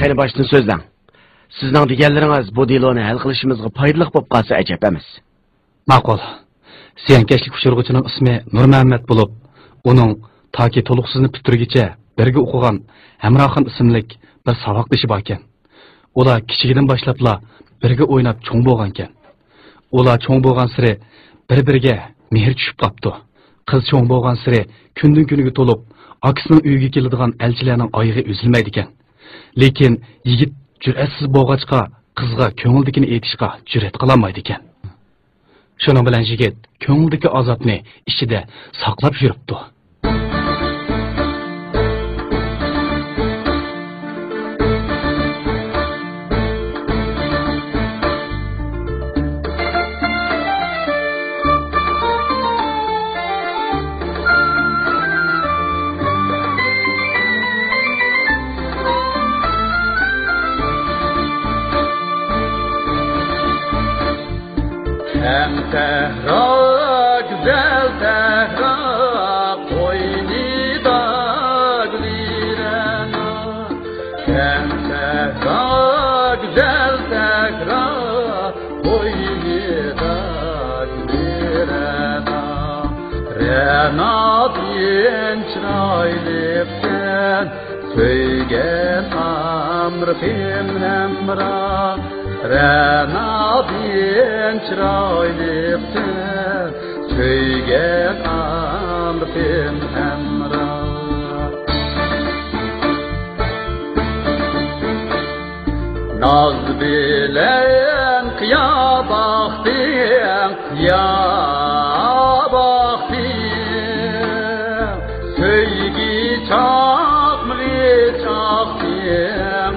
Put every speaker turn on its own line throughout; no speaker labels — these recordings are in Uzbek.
Qani başdan sözləng. Sizning deganlaringiz bu deloni hal qilishimizga foydali bo'lib qolsa ajab emas.
Ma'qul. Ziyonkashlik uchirg'uchining ismi Nurmuhammad bo'lib, uning toki to'liqsizni bitirgicha birga o'qigan Hamroxon ismli bir saboqdoshi bor ekan. Ular kichigidan boshlabla birga o'ynab cho'ng bo'lgan ekan. Ular cho'ng bo'lgan siri bir-biriga mehr tushib qopti. Qiz cho'ng bo'lgan siri kundan kuniga to'lib, akasining uyiga keladigan elchilarning oyig'i uzilmaydi ekan. Lekin yigit jur'atsiz bo'lg'achqa qizga ko'ngildikini aytishga jur'at qila olmaydi ekan. Shuning bilan yigit ko'ngildagi azobni ichida saqlab yuribdi.
Tehra, güzel tehra, koynida gülirena. Tehra, güzel tehra, koynida gülirena. Rena diyen çıraylıkten, söygen amrıfim hemra. Rana diyen çıraylıktan, söygen amrıfim hemra. Naz bilen kıya baktım, kıya baktım. Söygi çakmı çaktım,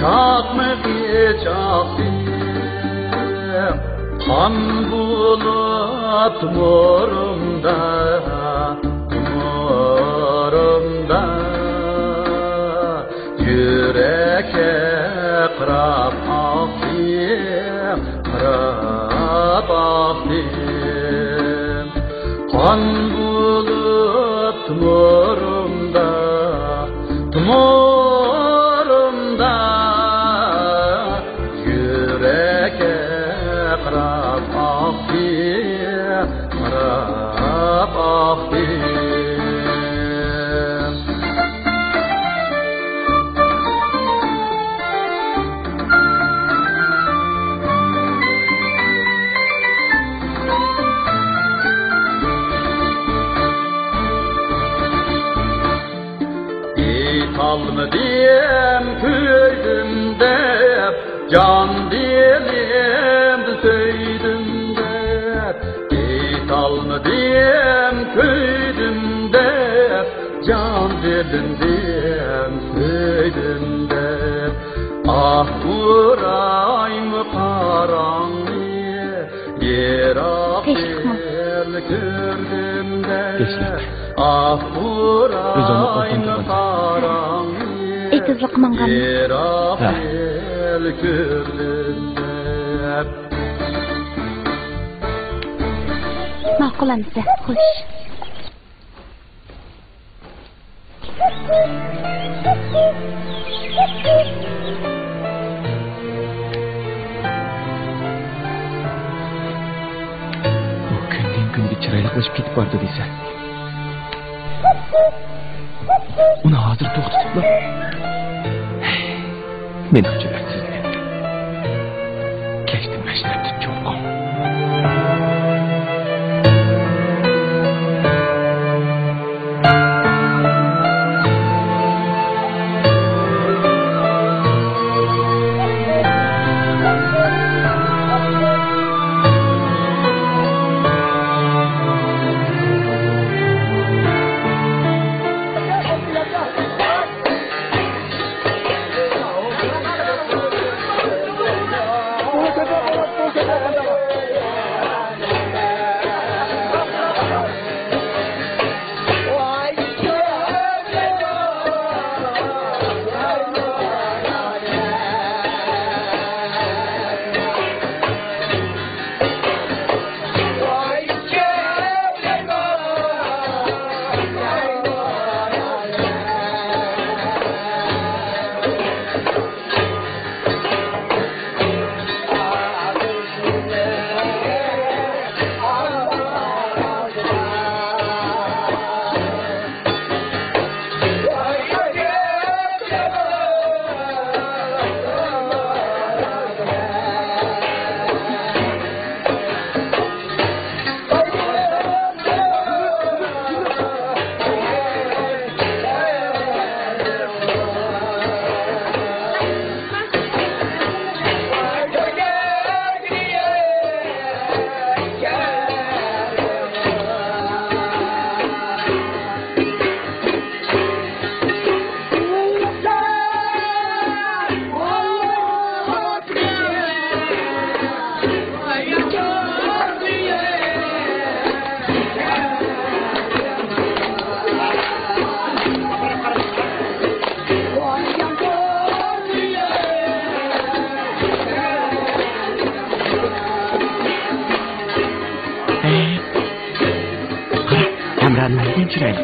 çakmı çaktım. Kan bulut morumda, morumda. Yürek ekrap aktım, ekrap aktım. Kan bulut morumda, morumda. Yürek ekrap aktım, ekrap aktım. Almadım köydümde, can dilimde söydümde. Git almadım köydümde, can dilimde söydümde. Ah burayım karanlığı, yer akıl gördümde. Ah burayım karanlığı, yer akıl gördümde.
Ma'qul amsa, xush.
Bu kundan kunga chiroyliqlashib ketib bordi desa. Uni hozir to'xtatib, meni jur'atsizlik. Kechdim mashrabni cho'qim.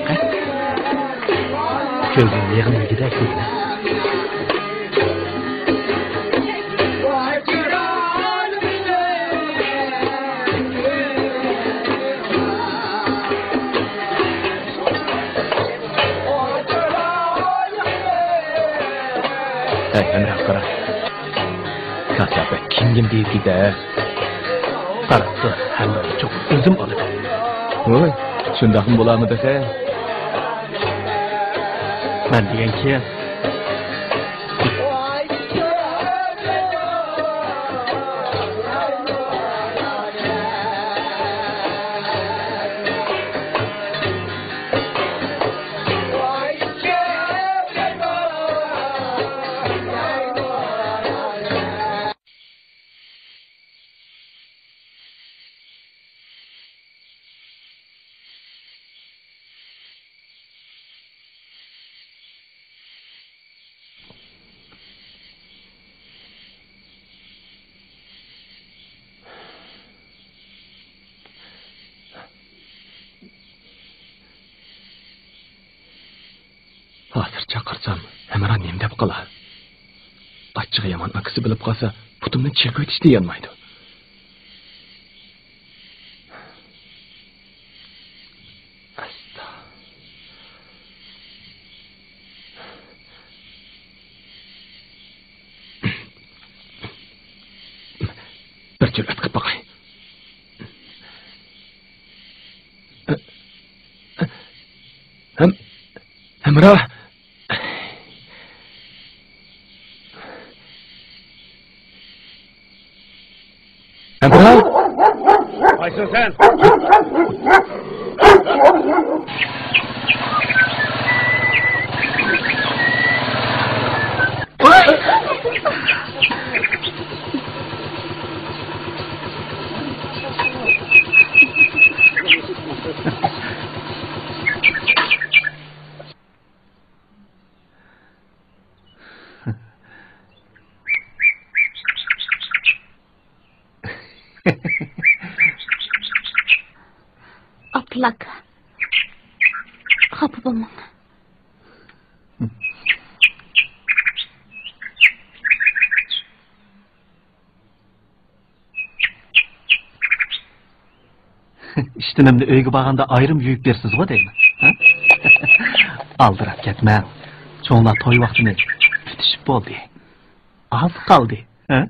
Qat. Ko'zing yig'nigida ko'zlar. Emre qara. Kasaba kimgim deydi-de. Qaraqsa, hamma çok özüm olib. Voy, shundaqmi bo'lamidi xe? Men degan ki hozir chaqirsam, Hamra nem deb qolar. Achchig'i yomon akisi bilib qolsa, putimni chekib o'tishni yonmaydi. Asta. Bir jur'at qilib boqay. Hamra Hamra
Qaysin sen?
Atlak. Xafa bo'lmang.
İştinimni uyga borganda ayrim yuyib bersiz-ku deymi? Aldırab ketma. Cho'nglar to'y vaqtini kutishib bo'ldi. Az qoldi, ha?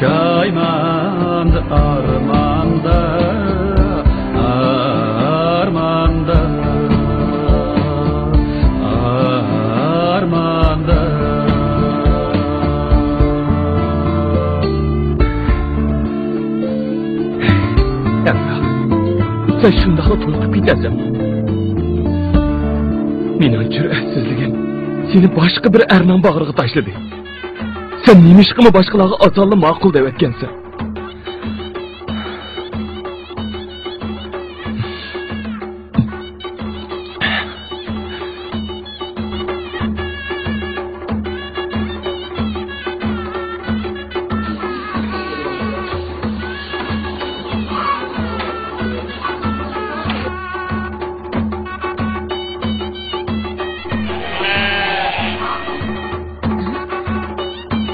Kaymandı armanda, armanda, armanda.
Sen şundaqla to'yqib ketasan. Mening jur'atsizligim seni boshqa bir erning bag'riga tashladi. Sen nimishqimi boshqalarga azonli ma'qul deb aytgansan?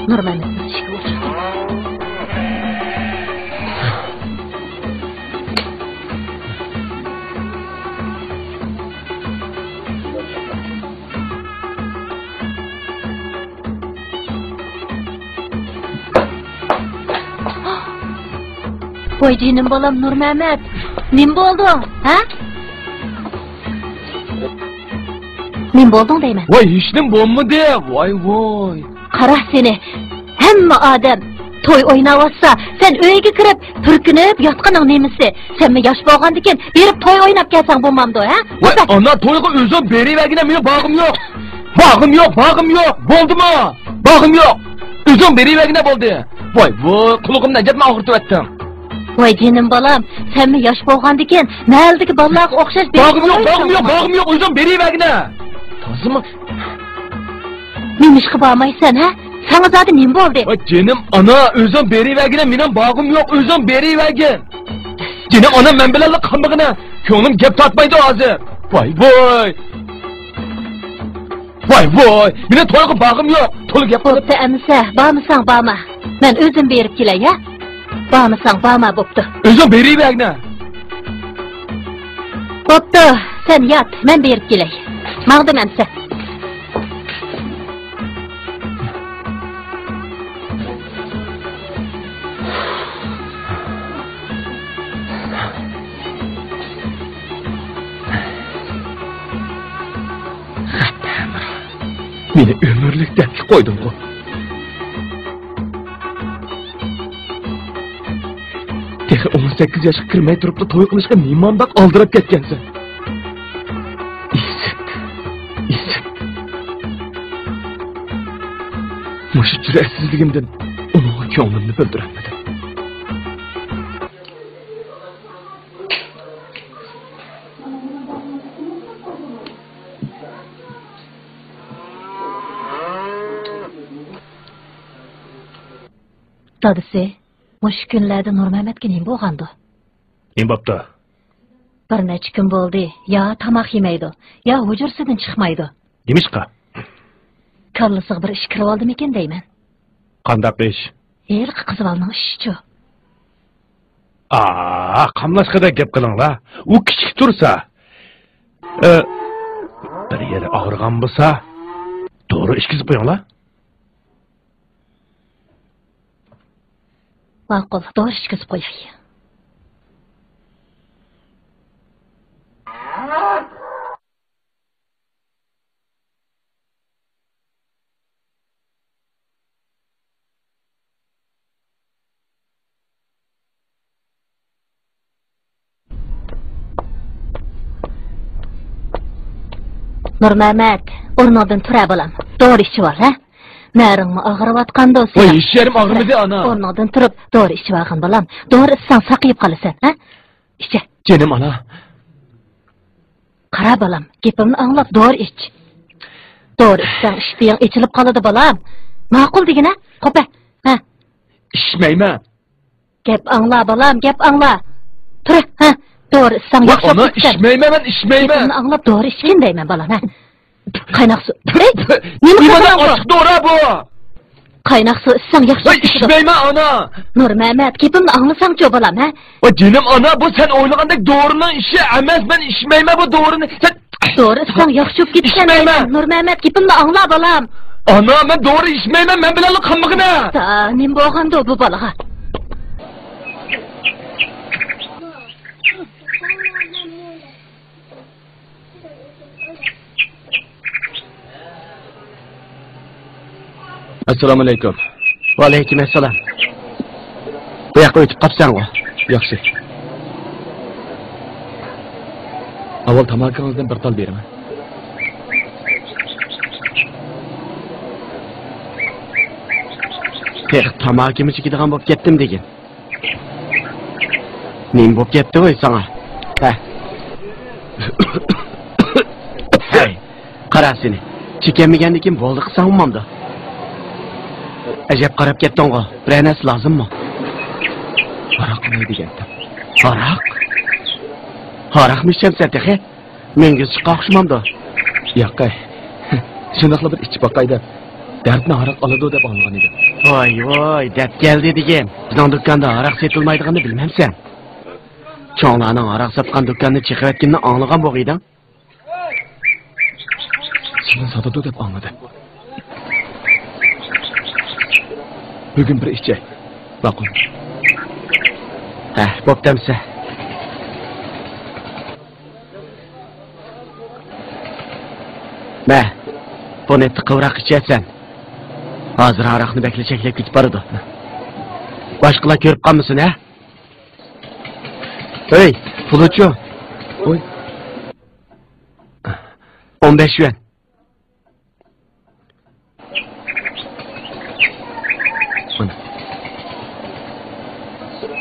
Nurmamedning eshigi ochiq. Voy jinim bolam Nurmamet. Nim bo'lding, ha? Nim bo'lding deyman.
Voy, hech nim bo'lmadi. Voy.
Qara seni. Hamma odam to'y o'ynayotsa, sen uyga kirib, turkinib yotganing nemisi? Senmi yosh bo'lgandikin, berib to'y o'ynab kelsang bo'lmamdi, ha?
Voy, ana to'yga o'zim beribagina, meni bag'im yo'q. Bag'im yo'q. Bo'ldimi? Bag'im yo'q. O'zim beribagina bo'ldi. Voy, qulog'imdan jetma og'ritib etdim.
Voy jinim bolam, senmi yosh bo'lgandikin, naldagi bolalarga o'xshash
Bag'im yo'q. O'zim beribagina. Tozimi?
Nimishqa bormaysan, ha? Sana zaten nim bo'ldi?
Voy, jinim ana, o'zim beribagina, mening bag'im yo'q, o'zim beribagin. Jinim ana men bilan qandig'ina, ko'nglim gap tortmaydi hozir. Voy. Meni to'yga bag'im yo'q. To'liq gap
bo'pti amsa, bormisang borma. Men o'zim berib kelay, ya? Bormisang borma bo'pti.
O'zim beribagina.
Bo'pti, sen yot, men berib kelay. Maqdim amsa.
Meni ömürlük debki qo'yding ku. Texi 18 yoshga kirmay turibdi to'y qilishga nimandaq oldirib ketgansan. Isit. Mushu jur'atsizligimdan uning ko'nglimni bildirolmadim.
Dadisi, mush kunlarda Nurmametga nim bo'lgandi?
Nim bo'pti?
Bir necha kun bo'ldi. Ya tamoq yemaydi, ya hujursidan chiqmaydi.
Nimishqa?
Kallasiga bir ish kirib oldimikin deyman.
Qandaq ish?
Qizvalning ishi-chi.
Qamlashqada gap qilinglar. U kichik tursa, bir yeri og'rigan bo'lsa, to'g'ri ishkizib qo'yinglar.
Ma'qul, to'g'ri ishkizib qo'yay. Nurmamet, o'rnidan tura bolam. To'g'ri ishi bor, ha? Naringmi og'riyotganda o'zi.
Voy, ishlarim og'rimidi ana.
O'rnidan turib, to'g'ri ishi olgan bolam. To'g'ri issan saqayib qolasan, ha? Ichi.
Jinim ana.
Qara bolam, gapimni anglab to'g'ri ich. To'g'ri issan ishtiyan ichilib qoladi bolam. Ma'qul degina, qo'pa. Ha?
Ishmayman.
Gap angla bolam, gap angla. Tur, ha? To'g'ri issan yaxshi.
Ana ishmayman.
Gapimni anglab to'g'ri ishkin deyman bolam, ha? Qaynoq suv.
Nima ochiq to'g'ri bu?
Qaynoq suv issan yaxshi.
Voy, ishmayman ana.
Nurmamet, gapimni anglasang-chi bolam, ha?
Voy, jinim ana, bu sen o'ylagandek doğruning ishi emas. Men ishmayman bu doğruni. Sen
to'g'ri issan yaxshi ketgan. Nurmamet, gapimni angla bolam.
Ana, men doğru içmeymen, men bilanlı kanmıgına.
Ta, nim bo'lganda bu balaga.
Assalomu alaykum.
Va alaykum assalom. Bu yoqqa o'tib qopsan-ku.
Yaxshi. Avval tamakangizdan bir tal beraman.
Tek tamakimi chekadigan bo'lib ketdim degin. Nim bo'lib ketdi voy sana. Ha. Hey, qara seni. Chekemagandan keyin bo'ldi qilsam-mamda. Ajab qarab ketding-ku. Bir narsa lozimmi?
Aroq nima degandim?
Aroq? Aroqmi ichsam texe? Menga chiqoqshimamda.
Yo'q. Shundoqla bir ichib boqay deb dardni aroq oladi deb olgan edim.
Voy, deb keldi degim. Bizning do'konda aroq setilmaydiganini bilmamsan. Cho'nglarning aroq sotgan do'konni chiqib etganini anglagan bo'g'iding.
Shuni sotadi deb anladim. Bugün bir içecek. Bakın.
Bo'ptamsa. Buni tiqivroq ichasan. Hozir aroqni beklachaklab ketib boradi. Boshqalar ko'rib qolmasin, ha? Hey, pulchi.
Oy.
15 yuan.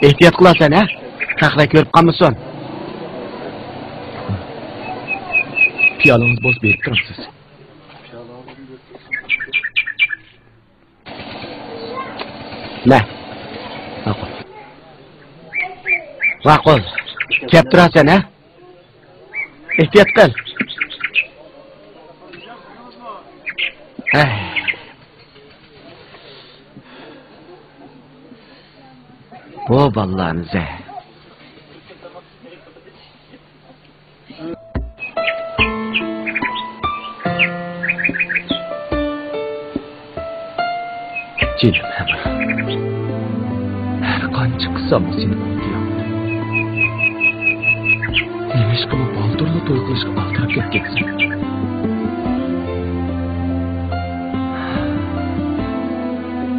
Ehtiyot qilasan, ha? Taxla ko'rib qolmasin.
Piyolangiz bo'z berib turibsiz.
Ma'qul. Kep turasan, ha? Ehtiyot qil. Bu ballarınıza.
Canım hemen. Her kancı kısa mı seni oluyor? Neymiş kılı baldırlı doygulaşıp altırıp geçeceksin.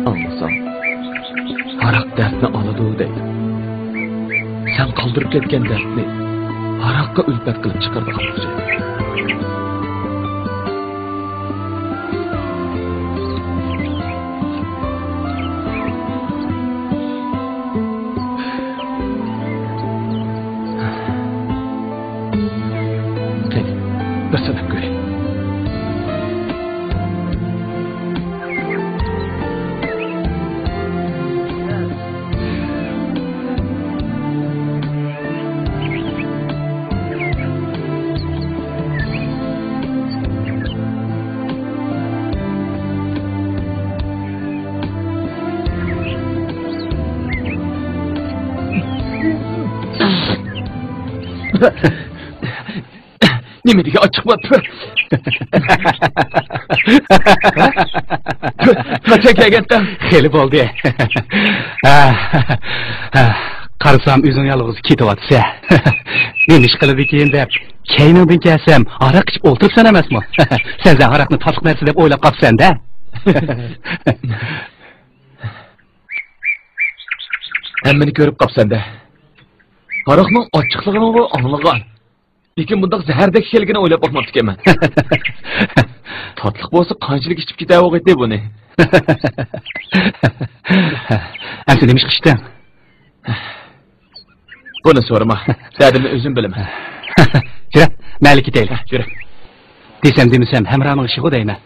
Anlasam. Aroq dardni oladi deydi. Sen qoldirib ketgan dardni aroqqa ulfat qilib chiqarib olmoqchi. Kel, bir sanab ko'ring. Nimaga ochiqmabdi? Qachakagatdan
Xeli bo'ldi. Qarasam o'zing yolg'iz ketyapsan. Men ish qilib ekan deb, keyningdan kelsam, aroq ichib o'tiribsan emasmi? Sen aroqni tasdiq narsa deb o'ylab qolsan-da.
Hammani ko'rib qolsan-da. Aroqning ochiqligini anglagan. Lekin bundaq zahardek kelgini o'ylab boqmabdi ekanman. Tatliq bo'lsa qanchalik ichib ketavog'aydi buni.
Amsa nima ish qilishdan?
Buni so'rama. Dadimni o'zim bilaman.
Jira, mayli ketaylik.
Jira.
Desam demasam, hamroning ishi deyman.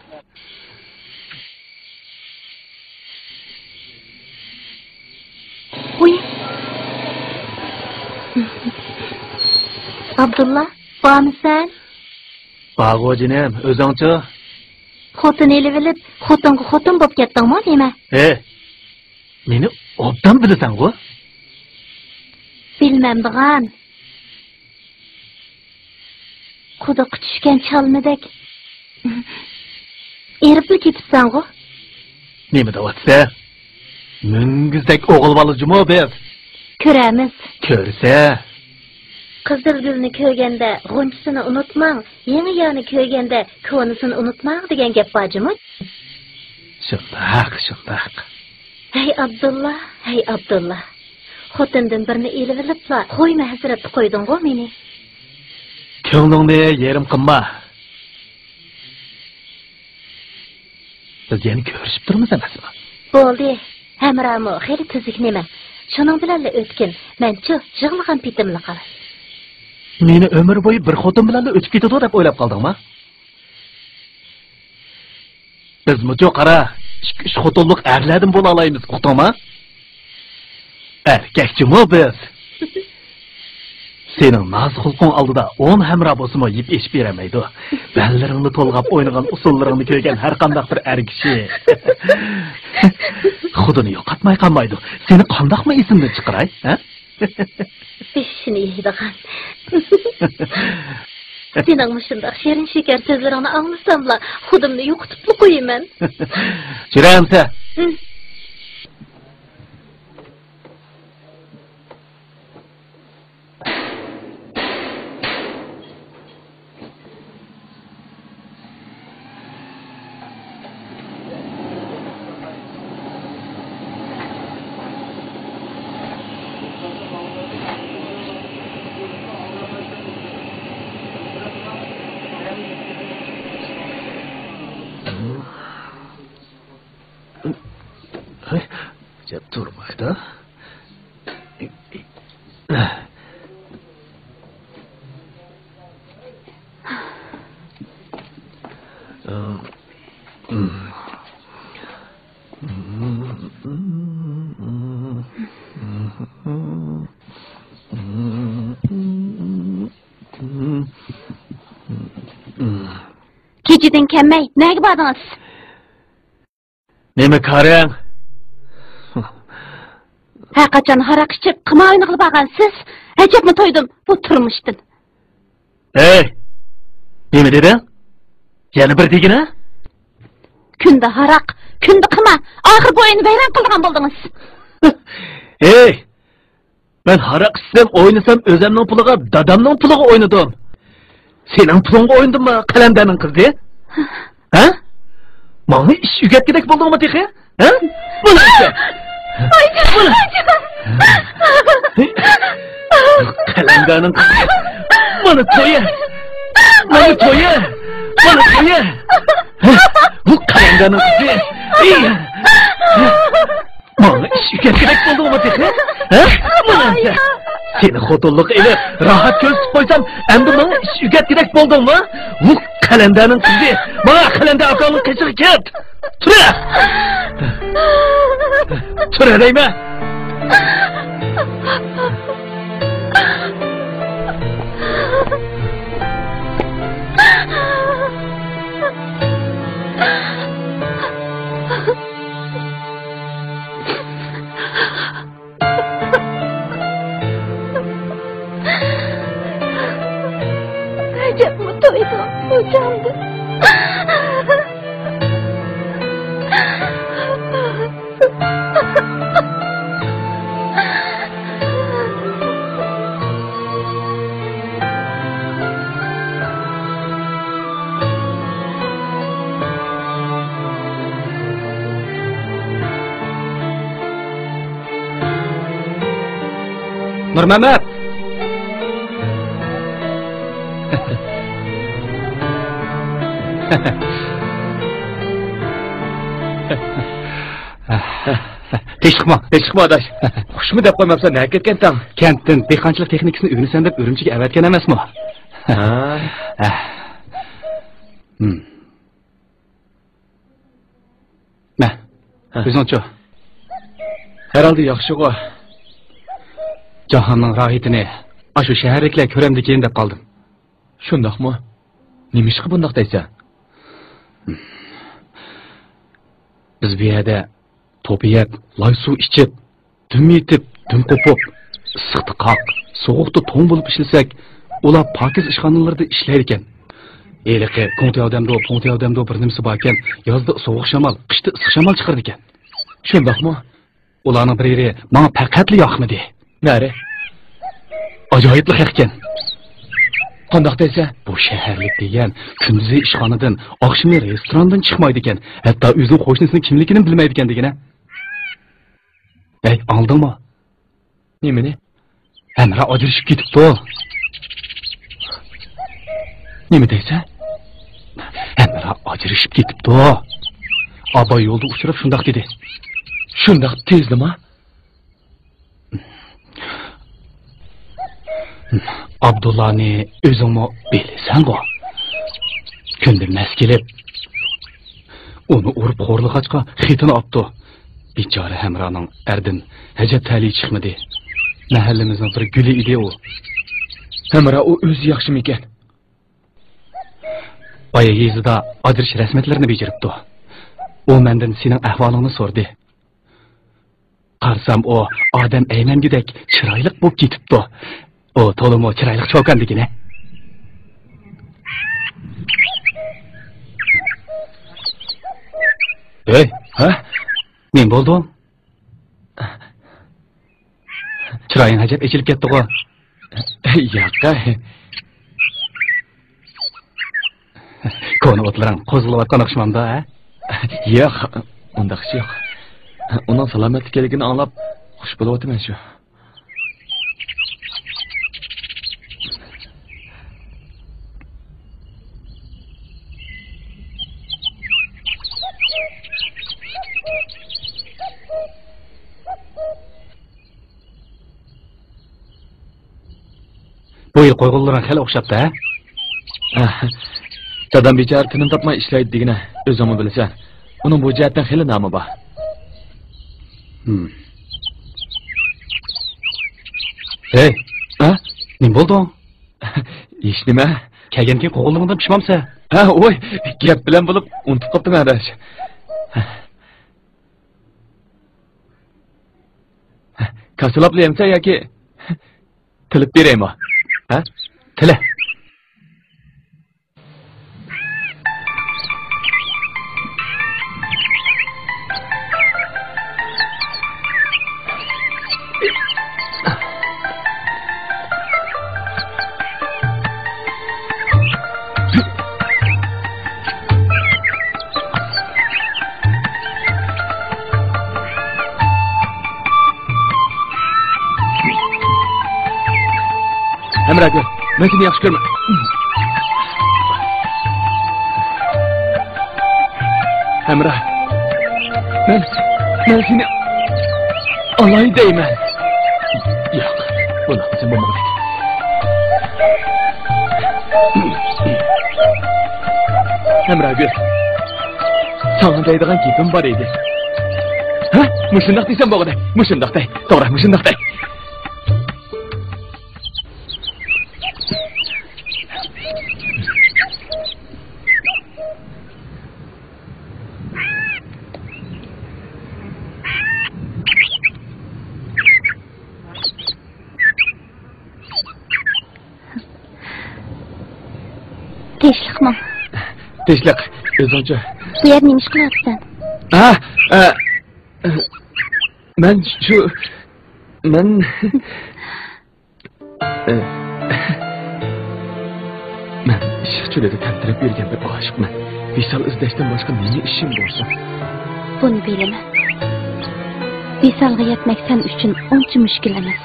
Uy. Abdullah, bormisan?
Bag'ojinim, o'zingchi?
Xotin elib olib, xotin bo'lib ketdingmi, nima?
Meni obdan bilasan-ku?
Bilmamdigan. Quduqqa tushgan chalmidek. Eripli ketibsan-ku.
Nima deyapsa? Mingizdak o'g'il bolajimi biz?
Ko'ramiz.
Ko'rsa,
Qizilgulni ko'rganda g'unchisini unutmang, yangi yerni ko'rganda ko'nisini unutmang degan gap bormi?
shundoq.
Hey Abdullah. Xotindan birini elib olibla, qo'yma hasratni qo'yding-ku meni.
Ko'nglingni yerim qilma. Biz yana ko'rishib turmiz emasmi?
Bo'ldi. Hamramo xeyli tuzuk nima. Shuning bilan o'tkin. Men-chi yig'lagan pitimli qal.
Meni umr bo'yi bir xotin bilan o'tib ketadi deb o'ylab qoldingmi? Biz mujo qara, ish xotinlik erlardan bo'la olamiz, uqdingmi? Erkakchimi biz? Sening naz xulqing oldida 10 hamra bo'lsa-mo yeb ish beramaydi. Ballaringni to'lg'ab o'ynagan usullaringni ko'rgan har qanday bir er kishi xudini yo'qotmay qolmaydi. Seni qandoqmi esimdan chiqaray, ha?
Ishini yeydigan. Sening mushundaq shirin shekar so'zlaringni anglasamla, xudimni yo'qotib qo'yaman.
Chiramsa. Durmaydı.
Keçidin kelmey, nega bordingiz?
Nima qarang?
Her qachon haraq ichib, qima o'yini qilib olgansiz, ajabmi to'ydim bu turmushdan.
Hey! Nima deding? Yana bir degina?
Kunda haraq, kunda qima, oxir bu o'yinni bayram qilgan bo'ldingiz.
Hey! Ben haraq ichsam, o'ynasam o'zimning puliga, dadamning puliga o'ynadim. Sening pulingga o'yindimmi, qalandaning qizi? Ha? Meni ish ugatgidek bo'ldingmi tehi? Ha? Buni Qalandaning qizi. Buni to'ya. Bu qalandaning qizi. Meni ish ugatgidek bo'ldingmi tehi? Ha? Buni seni xotinlik elib, rahat ko'rsatib qo'ysam, endi meni ish ugatgidek bo'ldingmi? Bu qalandaning qizi. Mana qalanda akamni qechirib ket. Tura deyman.
Ajabmi to'ydim, o'chamdi.
Nurmamat. Teşikma adaş.
Xushmi deb qo'ymabsan, nega ketgan?
Kentdan dehqonchilik texnikasini o'rnasan deb Urumchiga avatgan emasmi? Ma. O'zingchi.
Herhalde yaxshi-ku.
Jahonning rohitini shu shaharliklar ko'ramdikin deb qoldim.
Shundoqmi? Nima ishqi bundoq deysan?
Biz bu yerda to'piyat, loy suv ichib, dum yetib, dum qo'pib, issiqda qoq, sovuqda to'n bo'lib ishlasak, ular pokiz ishxonalarda ishlar ekan. Eliqi, Ponti odamda bir nimasi bor ekan. Yozda sovuq shamol, qishda issiq shamol chiqardi ekan.
Shundaqmi?
Ularning biri menga faqatli yoqmadi.
Nari?
Ajoyibli ekan.
Qandoq desa?
Bu shaharlik degan kunduzi ishxonadan, oqshimi restorandan chiqmaydi ekan. Hatto o'zi qo'shnisining kimligini bilmaydi ekan degina. Ey, aldingmi?
Nimani?
Hamra ajrashib ketibdi.
Nima deysa?
Hamra ajrashib ketibdi. Aba yo'lda uchrab shundoq dedi.
Shundoq tezdimi?
Abdullahni o'zingmi bilasan-ku. Kunda mas kelib, uni urib xo'rlig'achqa xitini opdi. Bichora Hamraning ardin hajat tali chiqmadi. Mahallamizning bir guli edi u.
Hamra u o'zi yaxshimi ekan?
Boya yezida ajrish rasmatlarini bejiribdi. U mendan sening ahvolingni so'rdi. Qarsam o odam aymangidek chiroyli bo'lib ketibdi. O to'limo chiroyli cho'kandigina. Ey, ha? Men bo'ldim. Chiroying ajab echilib ketdi-ku.
Yo'q.
Koni o'tlaring qo'zg'alayotgan o'xshamamda, ha?
Yo'q, undaqchi yo'q. Uning salomatligini anglab xush bo'layotman shu.
Bu yil qo'yg'inlaring xeli o'xshabdi, ha?
Dadam bechora tinim topmay ishlaydi degina, o'zingmi bilasan. Uning bu jihatdan xeli nomi bor.
Hey, ha? Nim bo'ldi?
Ish nima?
Kelganki qo'g'ilingdan pishmamsa?
Ha, o'y, gap bilan bo'lib unutib qopdim adash. Kasaloblayamsa yoki tilib beraymi? Ha?
Tila.
Hamraga, men seni yaxshi ko'raman. Hamra. Men seni Alloh deyman. Yo'q, bunaqa qilib bo'lmaydi. Hamraga. Sana deydigan gapim bor edi. Ha? Mushundaq desam bo'ladi. Mushundaq dey. To'g'ri, mushundaq dey.
Tinchlikmi?
Tinchlik, o'zingcha.
Bu yerda nima ish qilyapsan?
Men ishchilarda tantirib yurgan bir oshiqman. Visal izlashdan boshqa nima ishim bo'lsa?
Buni bilaman. Visalga yetmek sen uchun uncha mushkul emas.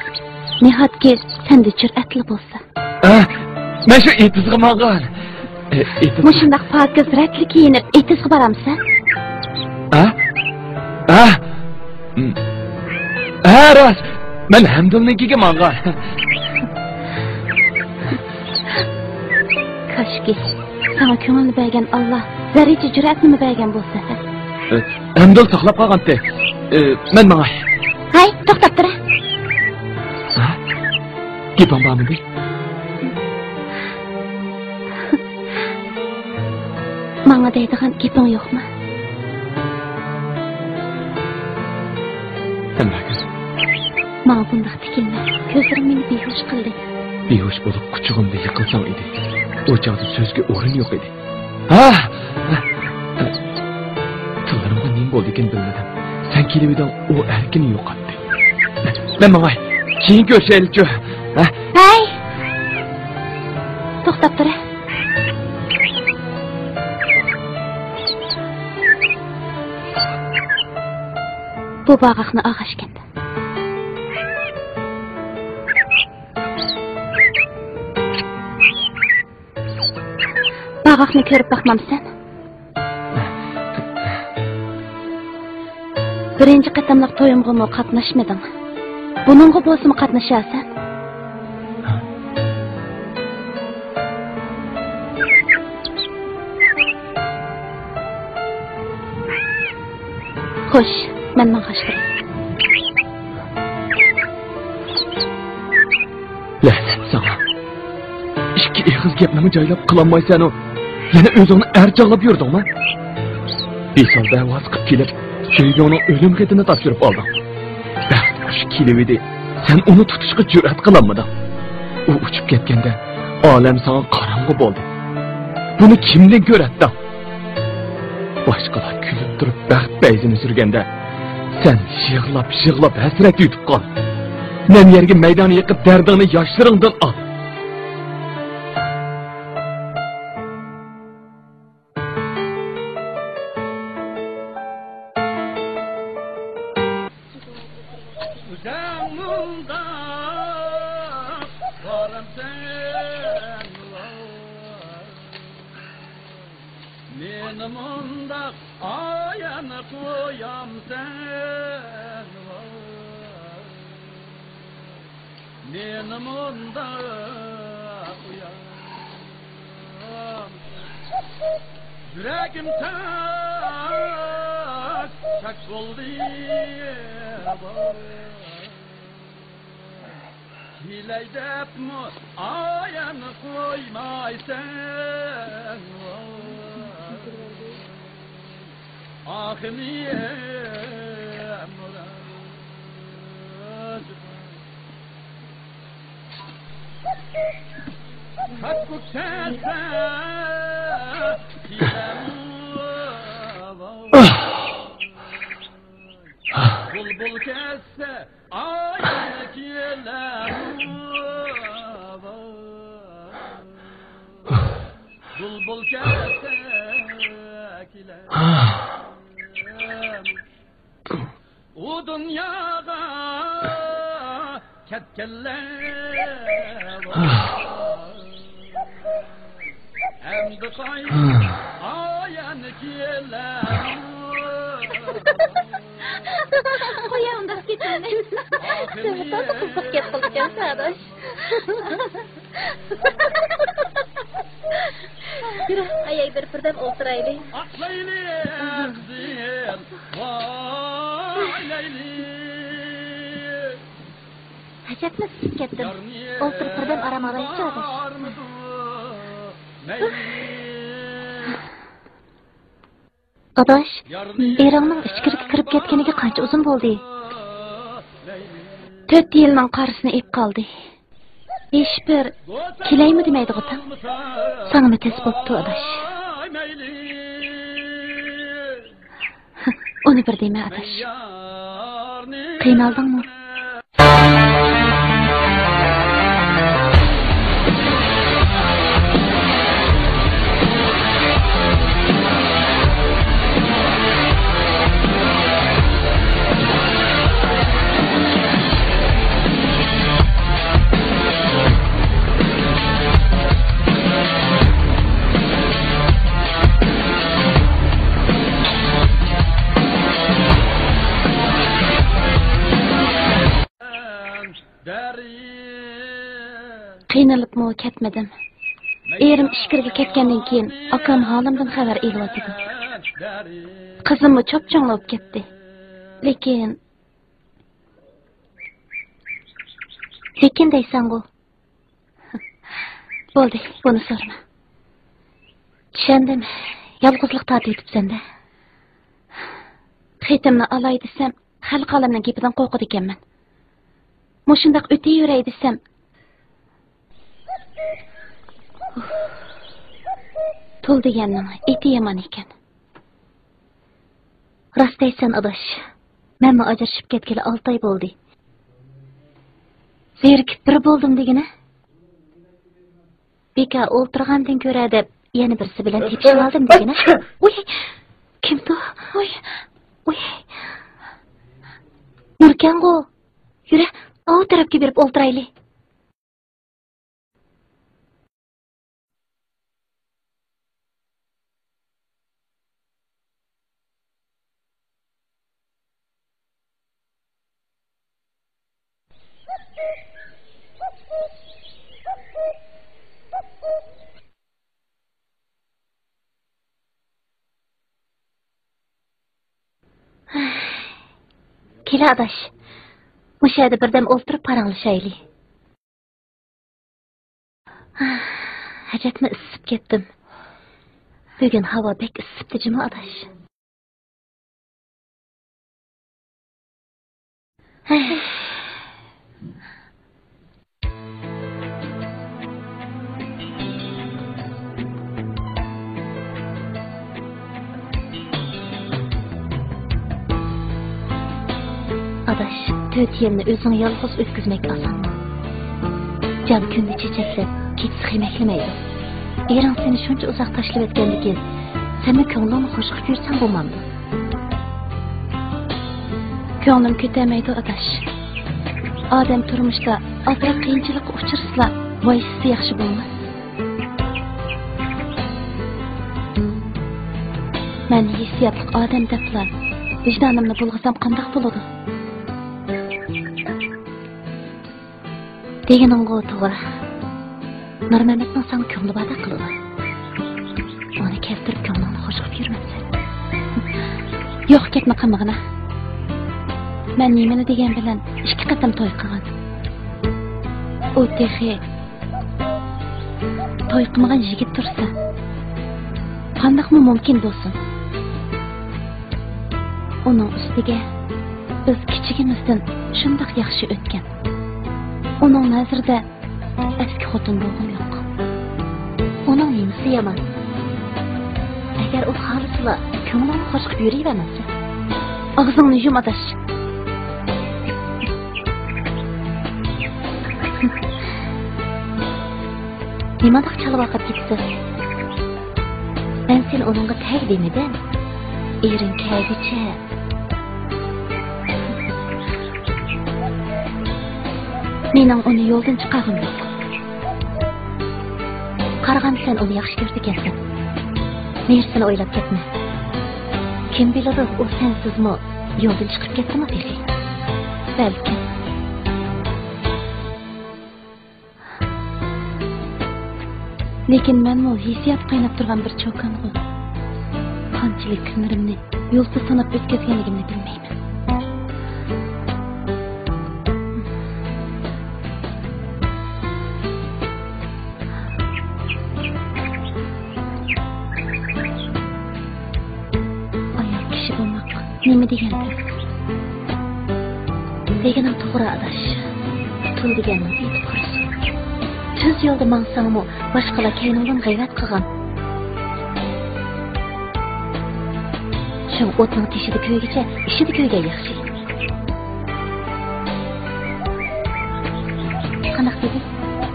Nihoyatki senda jur'atli bo'lsa.
Men shu etizga maqan.
Mushundaq pokiz ratli kiyinib etizga boramsan?
Ras. Men Hamdulnikiga maqan.
Kashki sana ko'ngilni bergan Alloh zarracha jur'atni bergan bo'lsa.
Hamdul saqlab qolganda. Men mangay.
Hay, to'xtab tur.
Gapim bormi?
Manga deydigan gaping yo'qmi?
Hamraga.
Manga bundaq tikilma. Ko'zlarim meni behush qildi.
Behush bo'lib quchug'imda yiqilsam edi. O çağda sözge o'rin yo'q edi. Ha! Tillarimga nim bo'ldi ekan bilmadim. Sen kelib eding, u erkini yo'qotdi. Men mangay, keyin ko'rishaylik-ku. Ha?
Hey! To'xtab tur. Bu bağaqni ağaşgan. Bağaqni ko'rib baxmamsan? Birinci qatamlıq toyumğa mı qatnaşmadın? Bununğa bolsa qatnaşasan? Xoş, mən mağaşdım.
Ləhsət sana. İki eğiz gepnimi caylap kılanmaysan o. Yine özünü ercanlap yurdun mu? Bir salda vazqıp kelip, söyle onun ölüm redini tapşırıp aldın. Bəxt kuş kelividi, sen onu tutuşqa cüret kılanmadın. O uçup ketkende, alem sana karangı boldu. Bunu kimden görettin? Başkalar külüp durup bəxt beyzini sürgende, sen yığlap həsret yutup kal. Nem yergi meydanı yıkıp derdini yaşlarından al.
Yüreğim tak çak oldu hileydep mu ayağını koymaysan ah niye murad kaç kuşerse Bulbul kesse ayağını kiler Bulbul kesse kiler O dünyada ketkeller Emdi kayıp ayağını kiler
Qo'ya unda ketmaydi. To'g'ri qiziq gap qilgan Sadosh. Yürü, ayay bir birdan o'tiraylik.
Aqlayli zil voy layli
Hajatni siz ketdim. O'tirib birdan aram olaylik Sadosh. Adaş, Eranның ichkiriga kirib ketganiga qancha uzun bo'ldi? 4 yilning qarisini ep qoldi. Hech bir kelaymi demaydi o'tam. Sana tez bo'pti Adaş. Uni bir dema Adaş. Qiynaldingmi? Qiynalibmi ketmadim. Erim ishkirga ketgandan keyin akam holimdan xabar elyotdi. Qizimni chopchonlab ketdi. Lekin deysan bu. Bo'ldi, buni so'rama. Tushundim. Yolg'izlik tortibsan-da. Xetimni olay desam, xalq olamning gapidan qo'rqar ekanman. Mushundaq o'tayveray desam, Tul deganning eti yomon ekan. Rost aytsan, adash. Men ajrashib ketgeli 6 oy bo'ldi. Zerikib bir bo'ldim degina. Beka o'ltirgandan ko'ra deb yana birisi bilan tepishib oldim degina. Uy, kim bu? Uy. Nurkango. Yura, o tarafga berib o'ltiraylik. Kela adash. Mushayda birdam o'ltirib paranglashaylik. Hajatni isib ketdim. Bugun havo bek isibdi jima adash. Adaş, 4 yilni o'zing yolg'iz o'tkazmak oson. Jan kunni chechaklab, kechsi xiymaklimaydi. Ering seni shuncha uzoq tashlab o'tganligin, sen ko'nglingni xush qilib yursang bo'lmaydi. Ko'nglim ko'tamaydi adash. Odam turmushda ozroq qiyinchilikqa uchrasla, voyisi yaxshi bo'lmas. Men hissiyotli odam deblar, vijdonimni bulg'asam qanday bo'ladi? Deganingga to'g'ri. Nurmamatning san ko'ngli bada qiladi. Uni keltirib ko'nglini xush qilib yurmabsan. Yo'q, ketma qamag'ina. Men nimani degan bilan 2 qatam to'y qilgan. U texi to'y qilmagan yigit tursa, qandaqmi mumkin bo'lsin? Uning ustiga biz kichigimizdan shundoq yaxshi o'tgan. Uning nazarida eski xotin bo'lg'im yo'q. Uning nimasi yomon? Agar u xolisla ko'nglini xush qilib yuravermasa, og'zingni yum adash. Nimadoq chalib oqib ketdi? Men sen uningga tag demidan, ering kagicha. Mening uni yo'ldan chiqarg'im yo'q. Qarag'am sen uni yaxshi ko'rdi ekansan. Mersini o'ylab ketma. Kim biladi, u sensizmi yo'ldan chiqib ketdimi degi? Balki. Lekin men bu hissiyot qaynab turgan bir cho'kang'u. Qanchalik kunlarimni yo'lda sanab o'tkazganligimni bilmayman. Nima deganda? Deganim to'g'ri adash. Tul deganim aytib qarash. Tuz yo'lda mansangmi, boshqalar kayningdan g'ayrat qilgan. Shu o'tning teshida ko'ygacha, ishida ko'yga yaxshi. Qanaq dedi?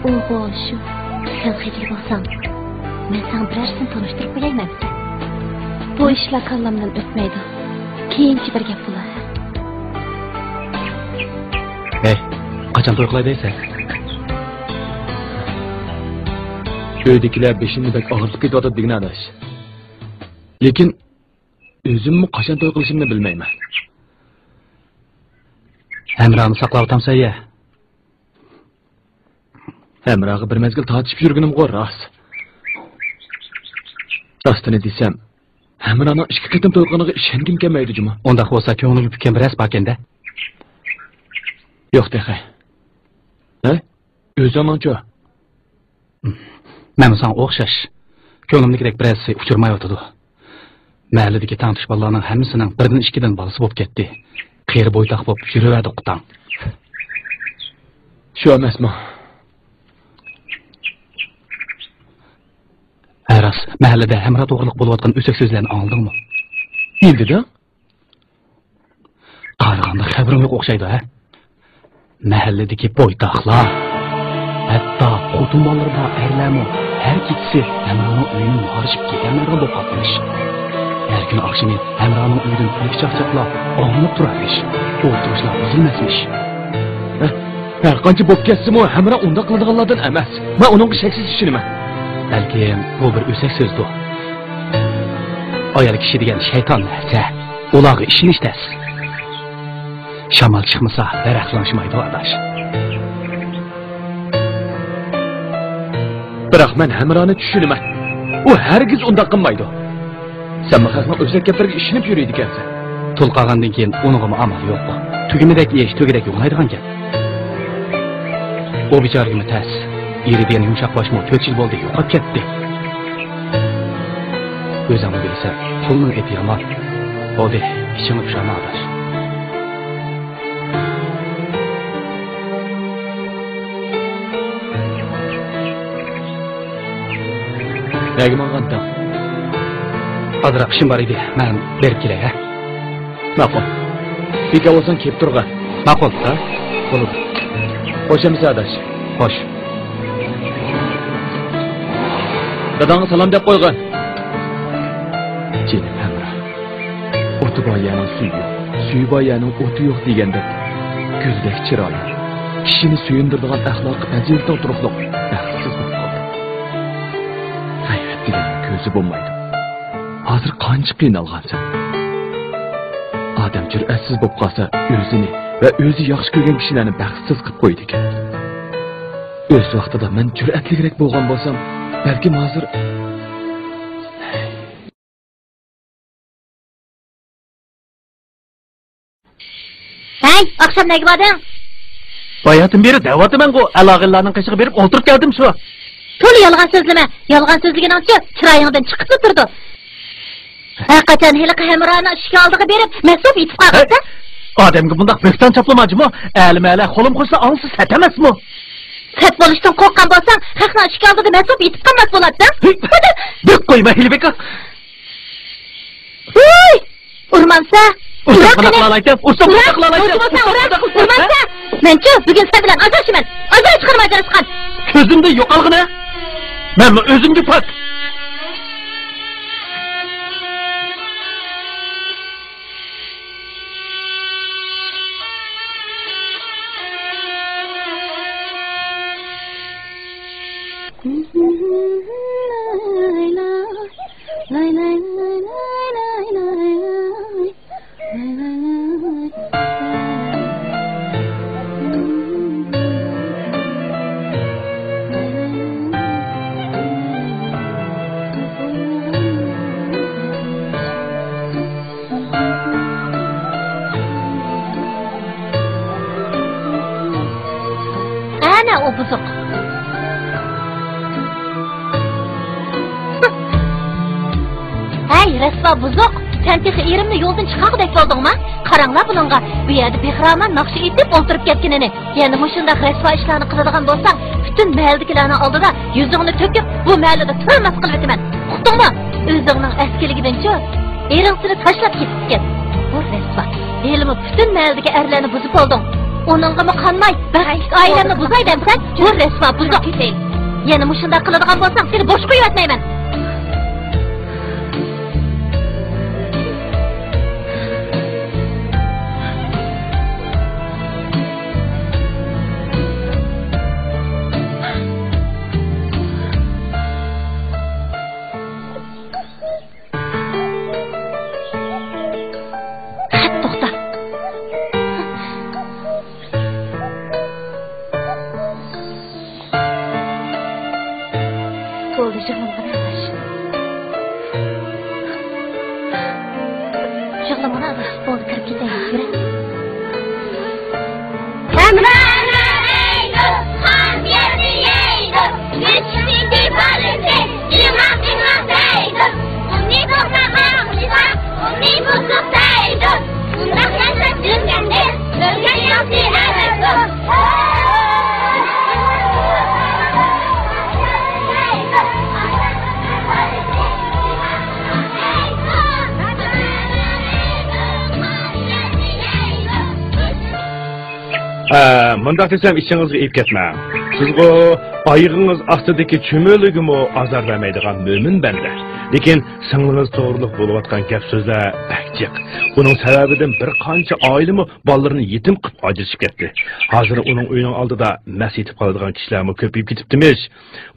O'g'o, shu sen xijil bo'lsang, men sen birarsin tanishtirib qo'yayman. Bu ishlar kallamdan o'tmaydi. Keyinchi bir gap bo'lar.
Hey, qachon to'y qilay deysan?
Uydagilar beshimni bek og'irtib ketyotdi degan adash. Lekin o'zimmi qachon to'y qilishimni bilmayman.
Hamrohni saqlab o'tamsan-ya.
Hamrohga bir mezgil tortishib yurganim rost. Rostini desam, Hamrohning 2 qatam to'y qilganiga ishongim kelmaydi juma.
Unda bo'lsa ko'nglim bitgan bir as bakenda.
Yo'q dexe. O'zingcha.
Men sana o'xshash. Ko'nglimnikidek bir as uchirmay o'tadi. Mahalladagi tantish bolalarning hammasining birdan 2dan bolasi bo'lib ketdi. Qeri bo'ytaq bo'lib yuraverdi qutang. Shu emasmi? Aras, mahallede hemra doğruluk buluvatkan ösek sözlerini anladın mı?
Bildi de?
Qarğanda xəbərim yox oxşaydı, hə? Məhəlledəki boydaqlar, hətta qotumbaları da ərləmi, hər gitsi Əmranın öyünün harışıb gedənlərdən boqatmış. Hər gün akşamı Əmranın öyünün ilk çaqçaqla ağınıb durarmış. Oturuşlar üzülməsmiş.
Hər qancha bob ketsimi, Əmra onda qıldığanlardan emas. Mən onun şəksiz düşünüməm.
Bəlkə bu bir ösək sözdür. Ayal kişi degan şeytan nəsə, ulağı işini işləs. Şamal çıkmasa dərəxtlanışmaydı adaş.
Biroq men Hamrani tushunman. U hargiz unda qilmaydi. Sen maxalqning o'zak gaplarga ishinib yuriydi ekansan.
Tul qolgandan keyin uningga amal yo'q. Tugimidek yesh, tugidek yo'qlaydigan ekan. O bichorga tas. Eri degan yumshoq boshmo 4 yil bo'ldi, yo'qolib ketdi. O'zing bilsan, pulning eti yomon. Bo'ldi, ichingni tushama adash.
Nega manganda?
Azroq ishim bor edi. Men berib kelay, ha?
Ma'qul. Beka olsan kelib turg'a.
Ma'qul, ha?
Bo'ldi. Xo'shamiz adash.
Xo'sh.
Dadangga salom deb qo'ygan. Jinim Hamra. O'ti boyaning suyi yo'q. Suyi boyaning o'ti yo'q deganda ko'zdek chiroyli. Kishini suyundiradigan axloq fazilatga turuqliq. Baxtsiz bo'lib qoldi. Hayot degan ko'zi bo'lmaydi. Hozir qancha qiynalgansan. Odam jur'atsiz bo'lib qolsa, o'zini va o'zi yaxshi ko'rgan kishilarni baxtsiz qilib qo'ydi ekan. O'z vaqtida men jur'atliroq bo'lgan bo'lsam, balkim hozir
Hey, akşam nega bording?
Bayatım beri da'vatimman go, alog'illarning qishig'i berib o'tirib keldim shu.
To'la yolg'on so'zlama. Yolg'on so'zlaganingcha chiroyingdan chiqib turdi. Haqiqatan hali Hamrani ishga oldiga berib, mas'ul yetib qolsa?
Odamga bundoq bo'xton chaplamajmi? Almala qo'lim qo'ysa onsiz sat emasmi?
Sat bo'lishdan qo'rqqan bo'lsang, haqni ishga oldiga mas'ul yetib qolmas bo'ladi.
Deb qo'yma Hilbeka.
Voy! Urmansa?
Urmansa?
Men-chi, bugun sen bilan ajrashaman. Ajrashib chiqarmaysan.
Ko'zimda yo'qolg'ina. Men o'zimga pak.
Ana o buzuq. Hey, resva buzuq. Sen texi erimni yo'ldan chiqaqdek bo'ldingmi? Qaranglar buningga. Bu yerda Behraman naqshi etib o'ltirib ketganini. Yana mushundaq resva ishlarni qiladigan bo'lsang, butun mahaldagilarning oldida yuzingni to'kib, bu mahallada turmas qilib o'taman. Uqdingmi? O'zingning askiligidan-chi, ering seni tashlab ketgan. Bu resva. Elimi butun mahaldagi erlarni buzib olding. Onunla qanmay, baxtli oilamni buzay demsan, bu resva buzuq ekan. Yana mushundaq qiladigan bo'lsang, seni bosh qo'yib o'tmayman.
Mundaq desem işinizga ip ketmang. Sizgo ayığınız astidagi çömölügümü azar vermeydigan mömin bende. Lekin singlingiz to'g'riliq bo'layotgan gap so'zlar bakchiq. Buning sababidan bir qancha oilami bolalarini yetim qilib ajrashib ketdi. Hozir uning uyining oldida mas etib qoladigan kishilarmi ko'payib ketibdimish.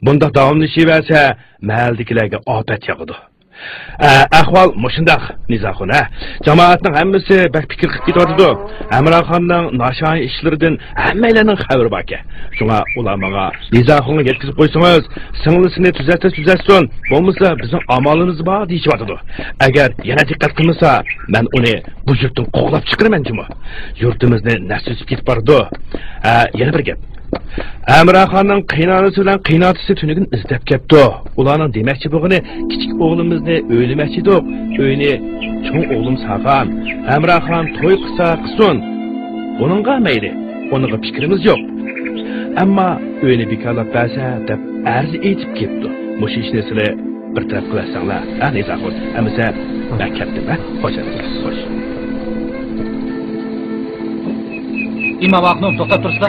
Bunda davomlashaversa, mahaldagilarga ofat yog'adi. Ahvol mushundaq Nizaxon. Jamoatning hammasi bak fikr qilib ketadi. Amraxonning nashoy ishlaridan hammalarning xabari bor ekan. Shunga ular menga Nizaxonga yetkazib qo'ysangiz, singlisini tuzatsin, bo'lmasa bizning amalimiz bor deyishibdi. Agar yana diqqat qilmasa, men uni bu yurtdan qo'g'lab chiqaraman jimo. Yurtimizni nasib ketib bordi. Yana bir gap. Amraxonning qiynonasi bilan qiynotisi tunigin izlab ketdi. Ularning demakchi bo'lgani kichik o'g'limizni o'ylamoqchi edik. Uyni cho'ng o'g'lim Safan. Amraxon to'y qilsa qilsin. Buningga mayli. Uninga fikrimiz yo'q. Ammo uyni bekorlab bersa deb arz etib ketdi. Mush ishni sizlar bir taraf qilasanglar. Nizaxon, amisa men ketdim, xo'sh.
Ima vaqtni to'xtab tursa.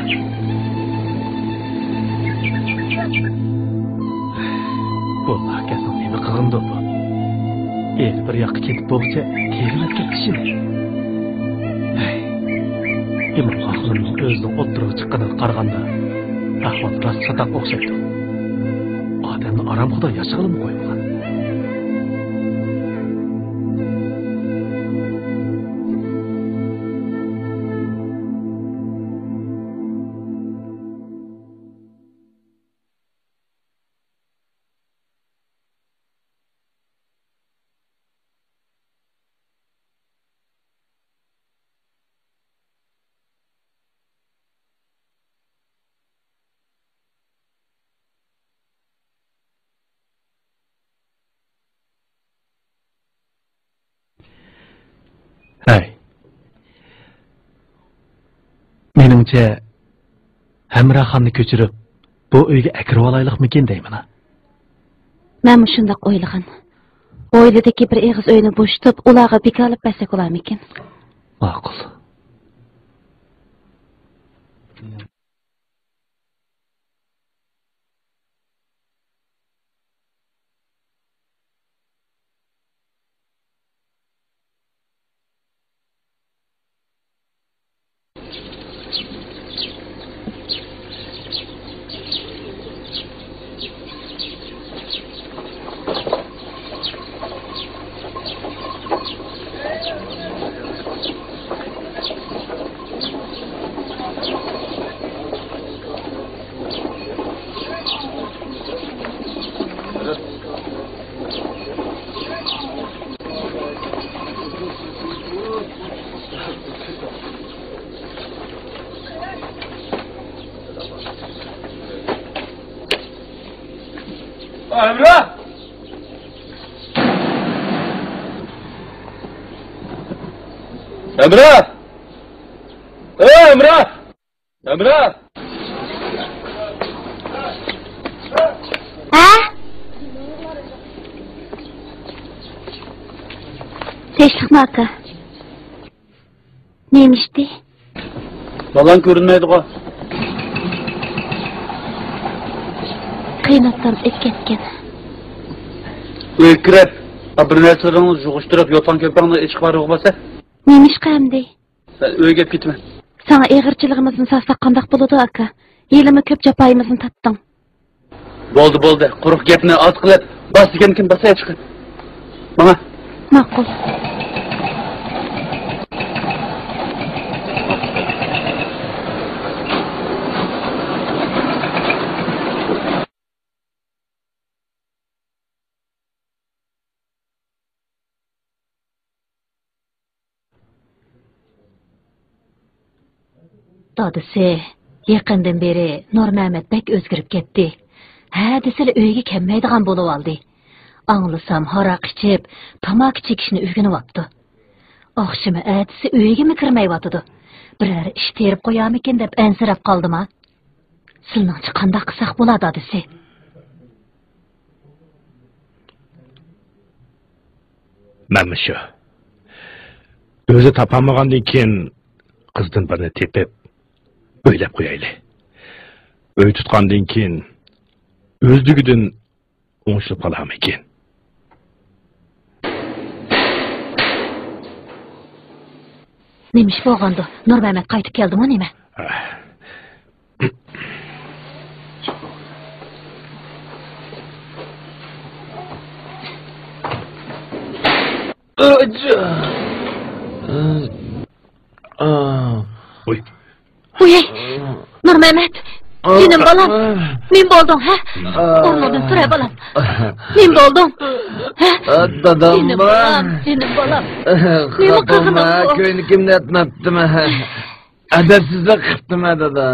Bu hakasın nemi qığındı bu. El bir yoqqa ketib bo'lsa, kerilib ketishini. İmam aqlimning o'zining o'ttirib chiqqaniga qaraganda, ahvol rost sataq o'xshaydi. Odamni aramxo'da yashag'ilib qo'ygan. Meningcha Hamraxonni ko'chirib, bu uyga akirib olaylikmikin deyman.
Men shunday o'ylagan. Oiladagi bir eg'iz uyni bo'shatib, ularga bekorlab bersak bo'larmikin?
Ma'qul.
Emre! Emre! Emre! Emre!
Teşvikmi aka? Neymişti?
Balan görünmeydi o.
Kıymatlarım etketken.
Öykürep, bir narsalarını juğuşturup yotan köpeğini içki var olmasa?
Neymiş kayamdi?
Öygep gitme.
Sana eğirçiliğimizin sarsak kandak buludu aka. Yelimi köp capayımızın tattın.
Boldu. Kuruk gepini az kılıp, bas dikenkin basaya çıkın. Bana.
Makul. Dadısı, yakından beri Nur Mehmet bek özgürüp gitti. Hadiseli öyge kelmeydigan bolup aldı. Anlasam haraq içip, tamak çekişini ügünüp aptı. Akşamı ertesi öyge mi kirmey vatıdı? Birer iş terip koyamikin dep ensirep kaldım ha. Silnançı qandaq qısaq bola dadısı.
Mənim şu. Özü tapamağandan keyin qızdan birini tepib, o'ylab qo'yaylik. Uy tutgandan keyin o'zligidan o'ngishib qolarmikin?
Nima ish bo'lgandi? Nurmamat qaytib keldimi nima?
Uy.
Uy, Nurmamat. Senin balam. Men bo'lding, ha? O'rnidan tura balam. Men bo'lding.
Dadam.
Senin balam.
Kapama, köyünü kimde etmeptim. Edepsizlik kıptım dada.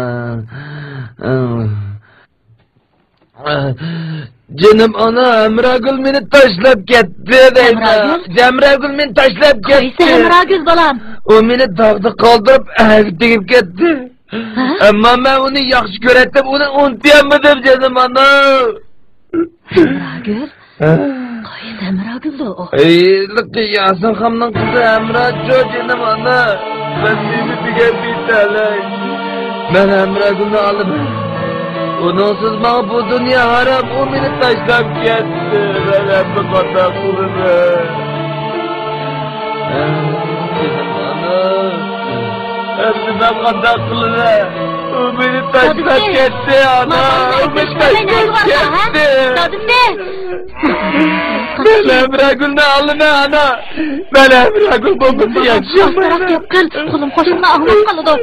Canım ana Emragül beni taşlap gitti.
Emragül?
Emragül beni taşlap gitti.
Qaysi Emragül balam?
O beni dağda kaldırıp tegip gitti. Ama ben onu yaxşı görettim, onu unutamadım canım ana.
Emragül? Qaysi Emragül'dü o?
Yasin Xam'ın kızı Emragül canım ana. Ben seni bir tane. Ben Emragül'ü alıp ononsuz bana bu dünya haram, o beni taşlap gitti. Ben hep bu kadar kulunu. Canım ana. Hepsi ben kadar kulunu. O beni taşlap gitti ana. O beni taşlap gitti.
Dadım ne?
Ben Emragül'ü alın ana. Ben Emragül babası yaşıyorum.
Taraf yapkın. Kulum koşumla ağlam kalıdı.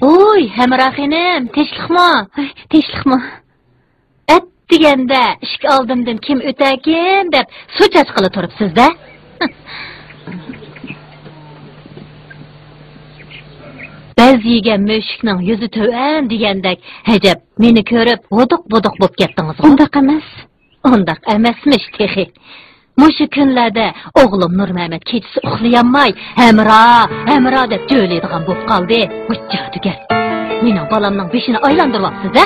Oy, Hemrahinim, teşlikmi? Teşlikmi? Et degende, ishk oldimdan kim o'takin deb suv chachqili turibsiz-da. Biz yegan mushukning yuzi to'van degandek, hajab, meni ko'rib, voduq-voduq bo'lib ketdingiz. Undaq emas. Undaq emasmish, texi. Mushu kunlarda o'g'lim Nurmamat kechasi uxlayolmay, Hamra deb jo'laydigan bo'lib qoldi. Hujjatuga. Mening balamning beshini aylantiryapsiz-a?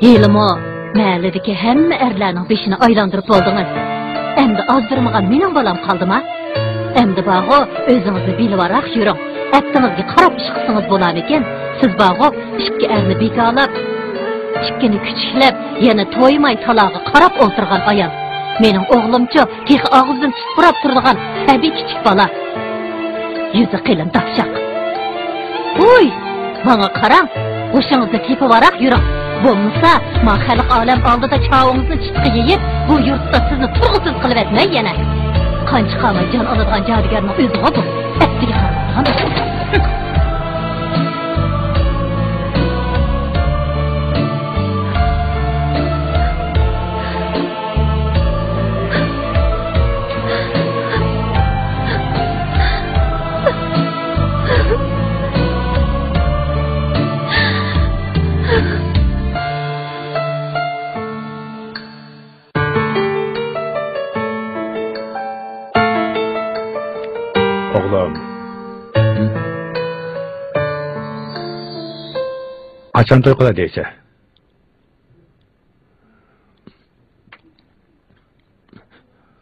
Yelimo, mahalladagi hamma erlarning beshini aylantirib bo'ldingiz. Endi ozdirmagan mening balam qoldimi? Endi bag'o o'zingizni bilvaroq yuring. Attingizga qarab ish qilsangiz bo'larmikin? Siz bag'o ikki erni bekalab, ikkini kuchiklab, yana to'ymay talog'i qarab o'tirgan ayol. Mening o'g'limcha tex og'zidan tutib turadigan tabiiy kichik bola. Yuzi qilin dahshaq. Voy, bana qarang, o'shingizni tepavaraq yuring. Bo'lmasa, men xalq olam oldida chavingizni chiqib yeyib, bu yurtda sizni turg'isiz qilib etmay yana. Qancha qamay jon oladigan jodugarning o'ziga bu. Atdiga qarang.
Oğlum. Qachon to'y qiladi deysa?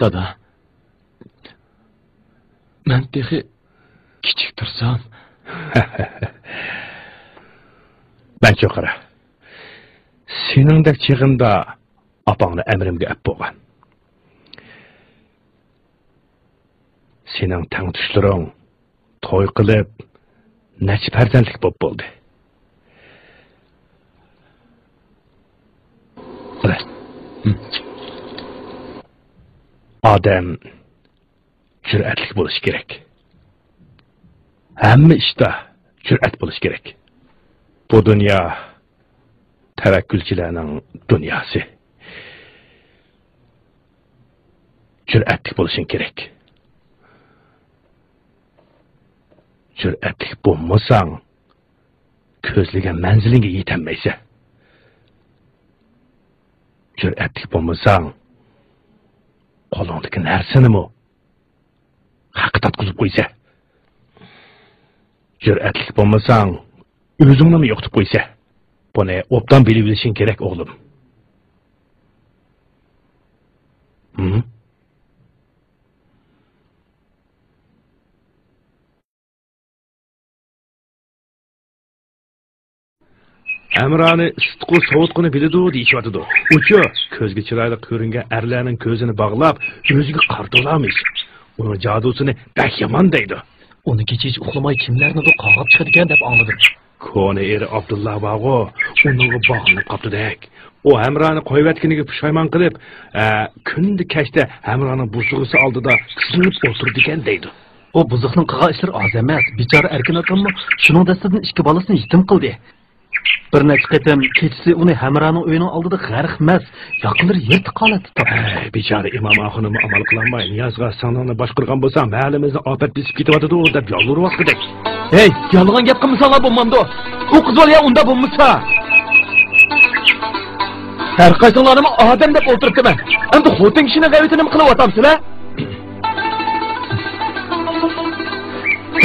Dada. Men texi kichik tursam.
Ben çok qara. Seningdek chig'imda opangni amrimga olib bo'lgan. Sening tang tushlaring to'y qilib, necha farzandlik bo'lib bo'ldi. Odam jur'atli bo'lishi kerak. Hamma ishda jur'at bo'lishi kerak. Bu dunyo tavakkülçilerinin dünyası. Cüretlik buluşun gerek. Cüretlik bulmasan, közlügen menziline yetemeyse. Cüretlik bulmasan, kolundaki nersini mi? Hakikat kılıp koysa. Cüretlik bo'lmasang, o'zingni mi yo'qitib qo'ysa? Buni obdan bilib bilishing kerak, o'g'lim. Amrani isitqu sovuitquni biladi deyishyotidi. Uchu ko'zga chiroyli ko'ringan erlarning ko'zini bog'lab, o'ziga qarta olamiz. Uning jadosini bak yomon deydi.
Uni kechich uxlamay kimlarnidir qog'ib chiqadigan deb angladim.
Koni eri Abdullah bog'o uningga bog'lanib qoptidek. O Amrani qo'yvatganiga pushaymon qilib, kundi kechda Amraning buzug'isi oldida qisilib o'tirdigan deydi.
O buzuqning qilgan ishlari oz emas. Bechora erkin akammi shuning dastidan ikki bolasini yetim qildi. Bir necha qatam kechasi uni Hamraning uyining oldida g'arq emas, yaqinlar yirtiq holatda topdi.
Bechora imom axunimi amal qilolmay, niyozga sanani boshqargan bo'lsa, mahallamizni ofat bisib ketyapti deb yolvuryapti.
Hey, yolg'on gap qilmasanglar bo'lmamdi. U qiz bola unda bo'lmasa. Har qaysilarini odam deb o'tiribman. Endi xotin kishining g'aybatini nima qilib o'tamsizlar?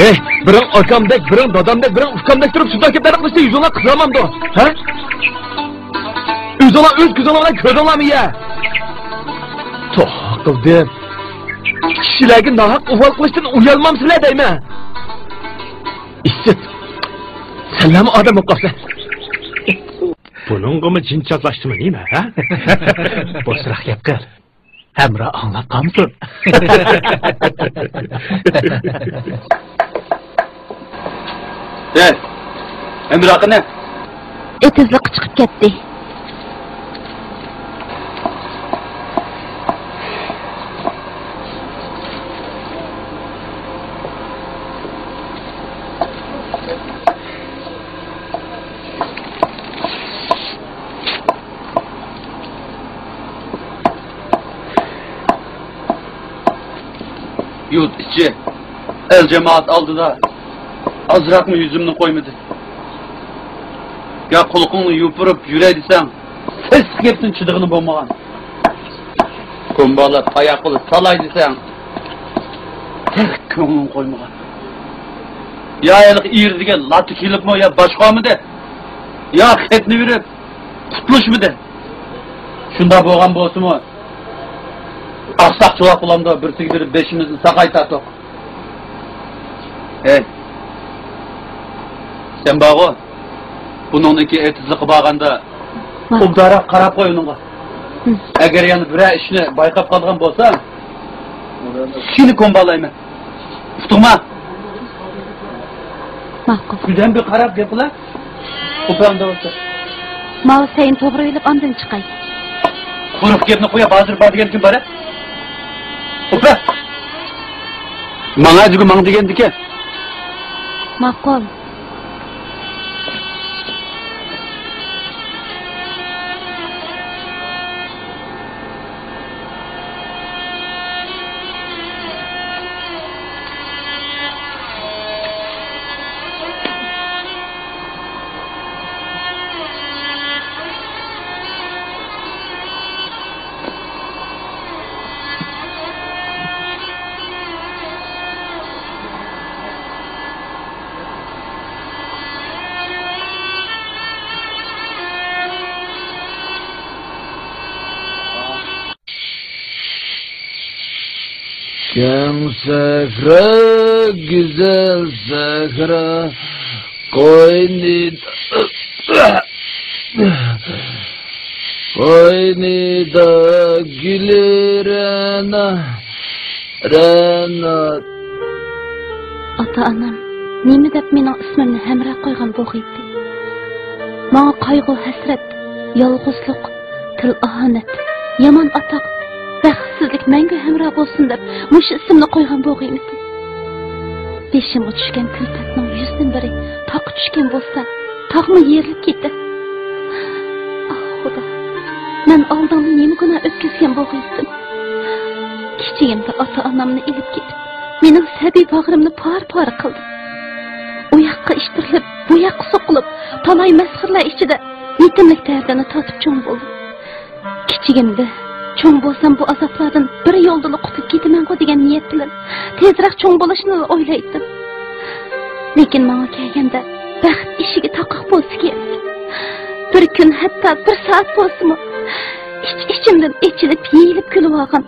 Hey, biring akamdek, biring dadamdek, biring ukamdek turib shunday gaplarni qilsa yuzingga qizamanmi? Ha? O'zinglar o'z ko'zinglar bilan ko'rdinglarmi ya? To'qildim. Kishilarga nohaq uvol qilishdan uyalmamsizlar deyman. Issit. Senlarmi odam bo'lib qolsa?
Buningmi jin chaqlashdimi nima, ha?
Boshroq gap qil. Hamra anglab qolsin.
Hey, Emre qani?
Etizliq chiqib ketdi.
Yurt içi, el cemaat aldı da azrak mı yüzümünü koymadı. Ya kulukunu yupurup yüreydisen ses gepsin çıdığını boğmağın. Kumbala tayaklı salaydıysan tek köngün koymağın. Ya elik iğirdigen latı kilip mi ya başka mı de? Ya ketini verip kutluş mu de? Şunda boğan boğsu mu? Aksak çolak bulamda bir sigdirip beşimizin sakayta tok. Hey. Sen bağı, bununki etizliqi bağanda obdara qarab qo'y uningga. Agar yana bir ishni bayqab qolgan bo'lsam, seni kombalayman. Uqtingmi?
Ma'qul.
Sizdan bir qarab gap qilar. Qo'panda bo'lsa.
Mal sen to'g'ri o'ylab ondan chiqay.
Quruq gapni qo'yib hozir borgan kim bor? Qo'pa. Menga jugu mang degandiki.
Ma'qul.
Keng sahra, güzel sahra, koynida güler rana.
Ata-anam, nima deb mening ismimni Hamra qo'ygan bo'g'iydi? Menga qayg'u, hasrat, yolg'izlik, til ahonat, yomon atoq, baxtsizlik menga Hamra bo'lsin deb mush ismni qo'ygan bo'g'iydi. Beshimga tushgan kulfatning 100 dan biri taq tushgan bo'lsa, taqmi yerilib ketdi. Ah, Xudo. Men oldimda nima gunoh o'tkazgan bo'g'iydim? Kichigimda ota-onamni ilib ketib, mening sabiy bag'rimni par-par qildi. U yoqqa ishtirilib, bu yoqqa so'qilib, talay masxirlar ichida yetimlik dardini tatib cho'ng bo'ldim. Kichigimda cho'ng bo'lsam bu azoblardan bir yo'lda qutulib ketaman-ku degan niyat bilan tezroq cho'ng bo'lishni o'ylaydim. Lekin menga kelganda baxt ishiga taqoq bo'lsa kerak. Bir kun hatto bir soat bo'lsa-mu, ichimdan ichilib, yeyilib kulib olgan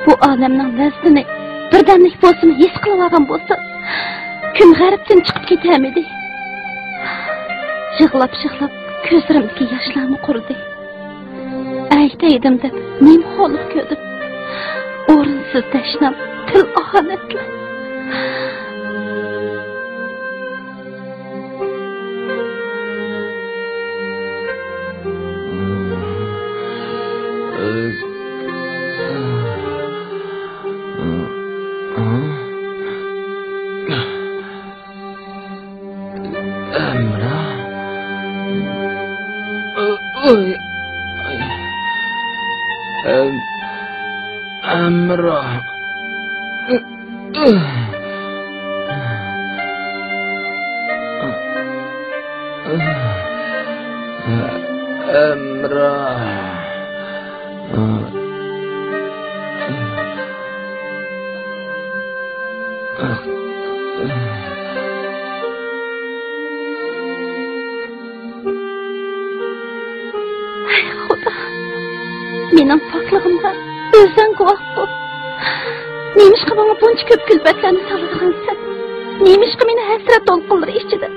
bu olamning lazzatini birdamlik bo'lsa-mu his qilib olgan bo'lsa, kun g'arbdan chiqib ketamidi. Yig'lab ko'zlarimdagi yoshlarni qurdi. Aytaydim deb nim holat ko'rdim. O'rinsiz tashnam, til ohanatli. Mening poklig'imga o'zing guvoh bo'l. Nemishqa menga buncha ko'p kulbatlarni soladigansan? Nemishqa meni hasrat to'lqinlari ichida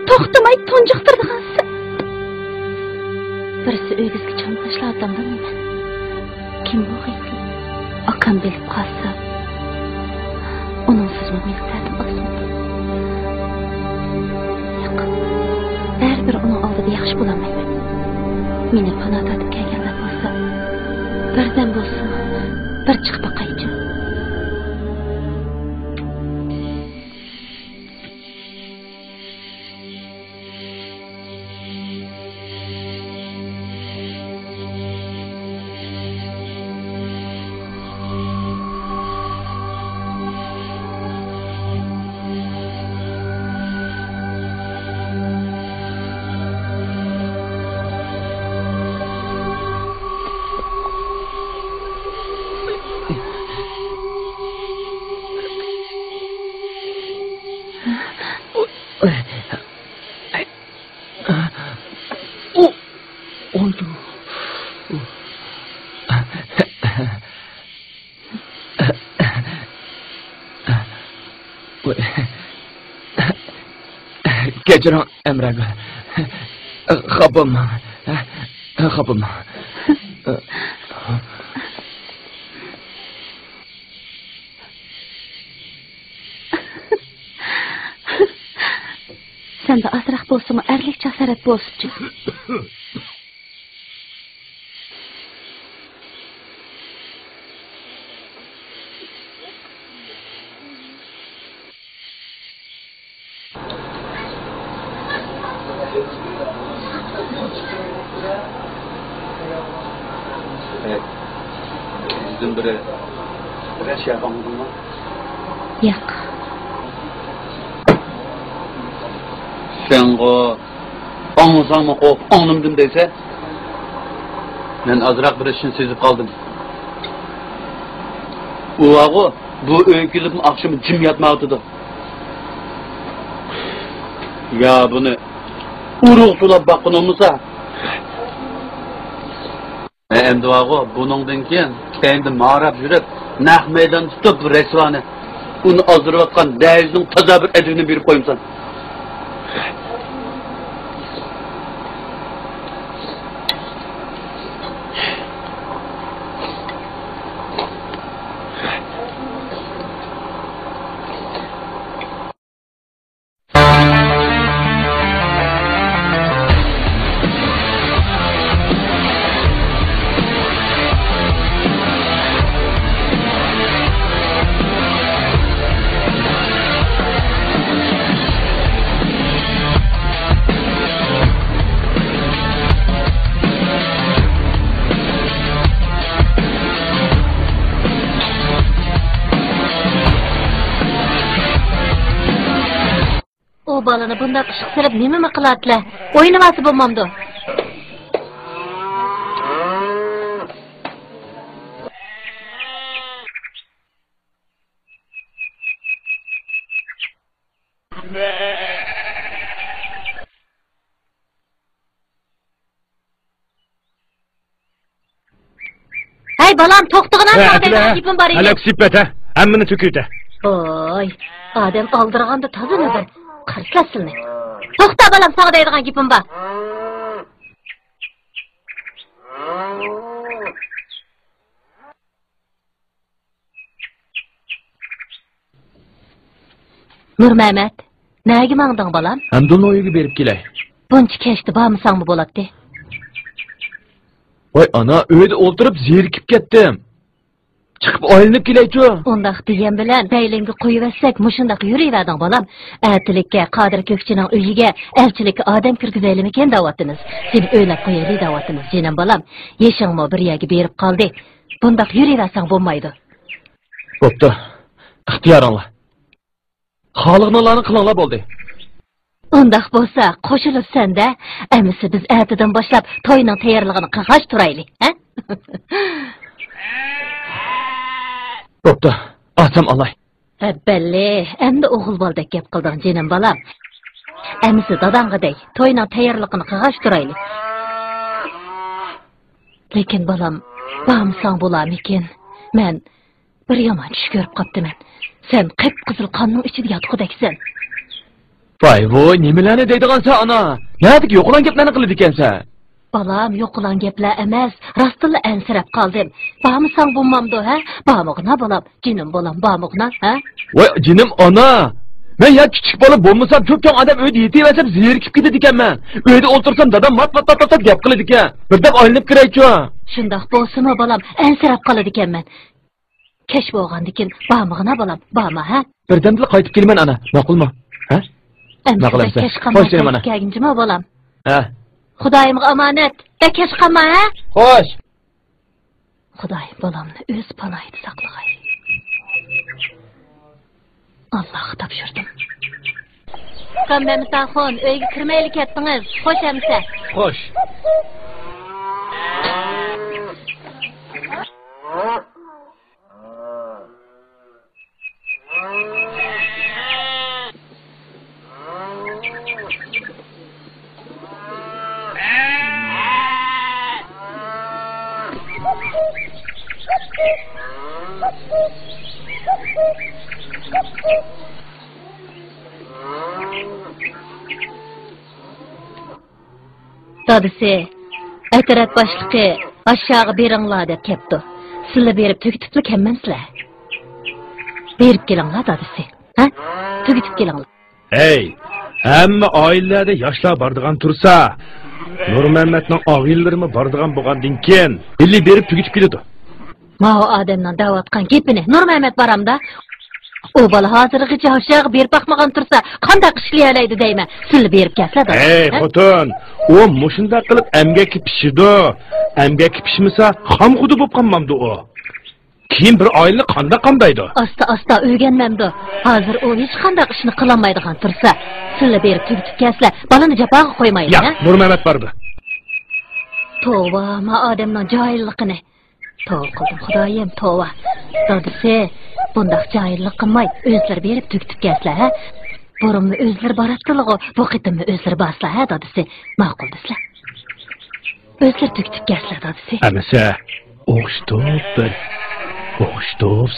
to'xtamay tunjiqtirdigansan? Birisi o'gizga jon tashlardim men. Kim bu hech? Akam bilib qolsa, uning sizmi meni ta'lim olsin. Yo'q. Baribir uning oldida yaxshi bo'lamayman. Meni panoh tatib kelganlar bo'lsa, birdan bo'lsin, bir chiqib boqaychi.
Kechiring, Emragul. Xafaman.
Senda azroq bo'lsa-mu, erlik jasorat bo'lsin-chi.
Bizden biri şey yapamadın mı?
Yok.
Sen o anlasan mı o anlamdım dese ben azrak bir işin sezip kaldım. O bu öykülüp akşamı cim yatmalıdır. Ya bunu uruk sulap bakın olmasa endi oğu buningdan keyin kendi ma'rab yurib naq maydon tutib resvani uni ozdirayotgan dayizning toza bir adini berib qo'yimsan.
O balını bunda ışıktırıp nemi mi kılatla? Oynaması bulmamdı. balam, to'xtag'in ham deydigan gapim bor edi.
Halak sipet ha. Hammani to'kuydi.
Oy, odam oldirganda tozini bir qarsasilni. To'xta balam, sana deydigan gapim bor. Nurmahmat, nega mangding balam?
Hamdulni uyiga berib kelay.
Buncha kechdi bormasangmi bo'ladi?
Voy ana, uyda o'ltirib zerikib ketdim. Chiqib oylinib kelaychu.
Undaq degan bilan baylingga qo'yib-versak, mushundaq yuriverding balam. Atilikka Qodir Ko'kchining uyiga elchilikka odam kirgizaylik ekan da'vatimiz. Seni o'ylab qo'yaylik da'vatimiz, jinim balam. Yeshingmi bir yerga berib qoldi. Bundaq yuriversang bo'lmaydi.
Bo'pti. Ixtiyoringlar. Xoliqnolarni qilinglar bo'ldi.
Undaq bo'lsa, qo'shilib senda, amisi biz atidan boshlab to'yning tayyorligini qilg'ash turaylik, ha?
Bo'pti. Atam olay.
Balli, endi o'g'il boldek gap qilding, jinim balam. Amisi dadang'iday to'yning tayyorligini qilg'ash turaylik. Lekin balam, bamsang bo'larmikin? Men bir yomon tush ko'rib qoptiman. Sen qip-qizil qonning ichida yotqudaksan.
Voy, nimalarni deydigansan ana? Nima yo'qolan gaplarni qiladi ekansan?
Balam, yo'qolan gaplar emas, rostilla ansirab qoldim. Bamsang bo'lmamdi, ha? Bamog'na balam, jinim balam, bamog'na, ha?
Voy, jinim ana. Men ya kichik bola bo'lmasam, ko'pkan odam uyda yetaversam zerikib ketadi ekanman. Uyda o'tirsam dadam mat gap qiladi ekan. Birdan oylinib kiraychu.
Shundoq bo'lsa-mi balam, ansirab qoladi ekanman. Kesh bo'lgandikin, bamog'na balam, bama, ha?
Birdamda qaytib kelman ana, ma'qulmi? Ha?
Amsa kesh qolmay kelginjimi balam?
Ha.
Xudoyimga omonat. Kesh qolma, ha?
Xo'sh.
Xudoyim balamni o'z panohida saqlag'ay. Allohga topshirdim. Qamdamisan, uyga kirmaylik ketdingiz. Xo'sh amsa.
Xo'sh.
Dadisi, aytarat boshliqi aşağı beringlar deb kepti. Sizlar berib tugitibli kemmensizlar. Berib kelinglar dadisi. Ha? Tugitib kelinglar.
Hey, hamma oilalarda yoshlar bordigan tursa, Nurmahmatning og'illarimi bordigan bo'lgandan keyin billi berib tugitib keladi.
Mao odamdan da'vatgan gapini Nurmahmat baramda. O bola hozirgacha aşağı berib baqmagan tursa, qanday qishlayoladi deyman. Sizlar berib kelsa-da.
Hey, xotin, o mushunda qilib amgaki pishidi. Amgaki pishmasa, xam xudi bo'lib qolmamdi o. Keyin bir oila qandaydi?
Asta o'rganmamdi. Hozir o hech qanday ishni qila olmaydigan tursa, sizlar berib tugitib kelsizlar, balani japoga qo'ymaydi.
Yo'q, Nurmahmat bordi.
Tova, ma odamning joyilligini. Tova qildim, Xudoyim, tova. Dadisi, bundaq joyillik qilmay, o'zlari berib tugitib kelsizlar, ha? Burumni o'zlari boratdilar, bu qitimni o'zlari baslar, ha, dadisi. Ma'qul desizlar. O'zlari tugitib kelsizlar, dadisi.
Amasa, o'xshitib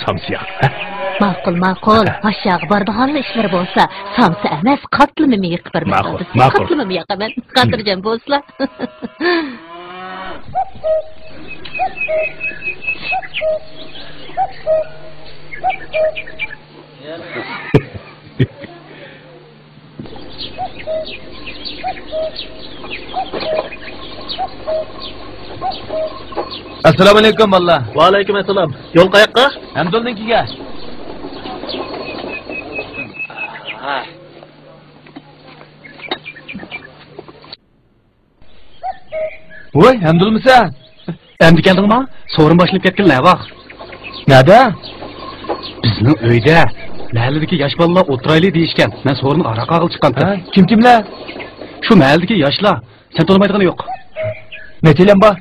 samsiya.
Ma'qul. Aşağı bardigan ishlar bo'lsa, samsi emas, qatlimi yiqib bermoqdi. Qatlimi yiqaman, qatirjan bo'lsa.
Assalomu alaykum valla.
Va alaykum assalom. Yo'l qayoqqa?
Hamdulnikiga. Voy, Hamdulmisan?
Endi keldingmi? So'rin boshlab ketgan lavaq.
Nada?
Bizning uyda mahalladagi yosh bolalar o'tiraylik deyishgan. Men so'rin aroq ag'il chiqqandim.
Kimlar?
Shu mahalladagi yoshlar. Sen tanımaydigani yo'q.
Nechilan bor?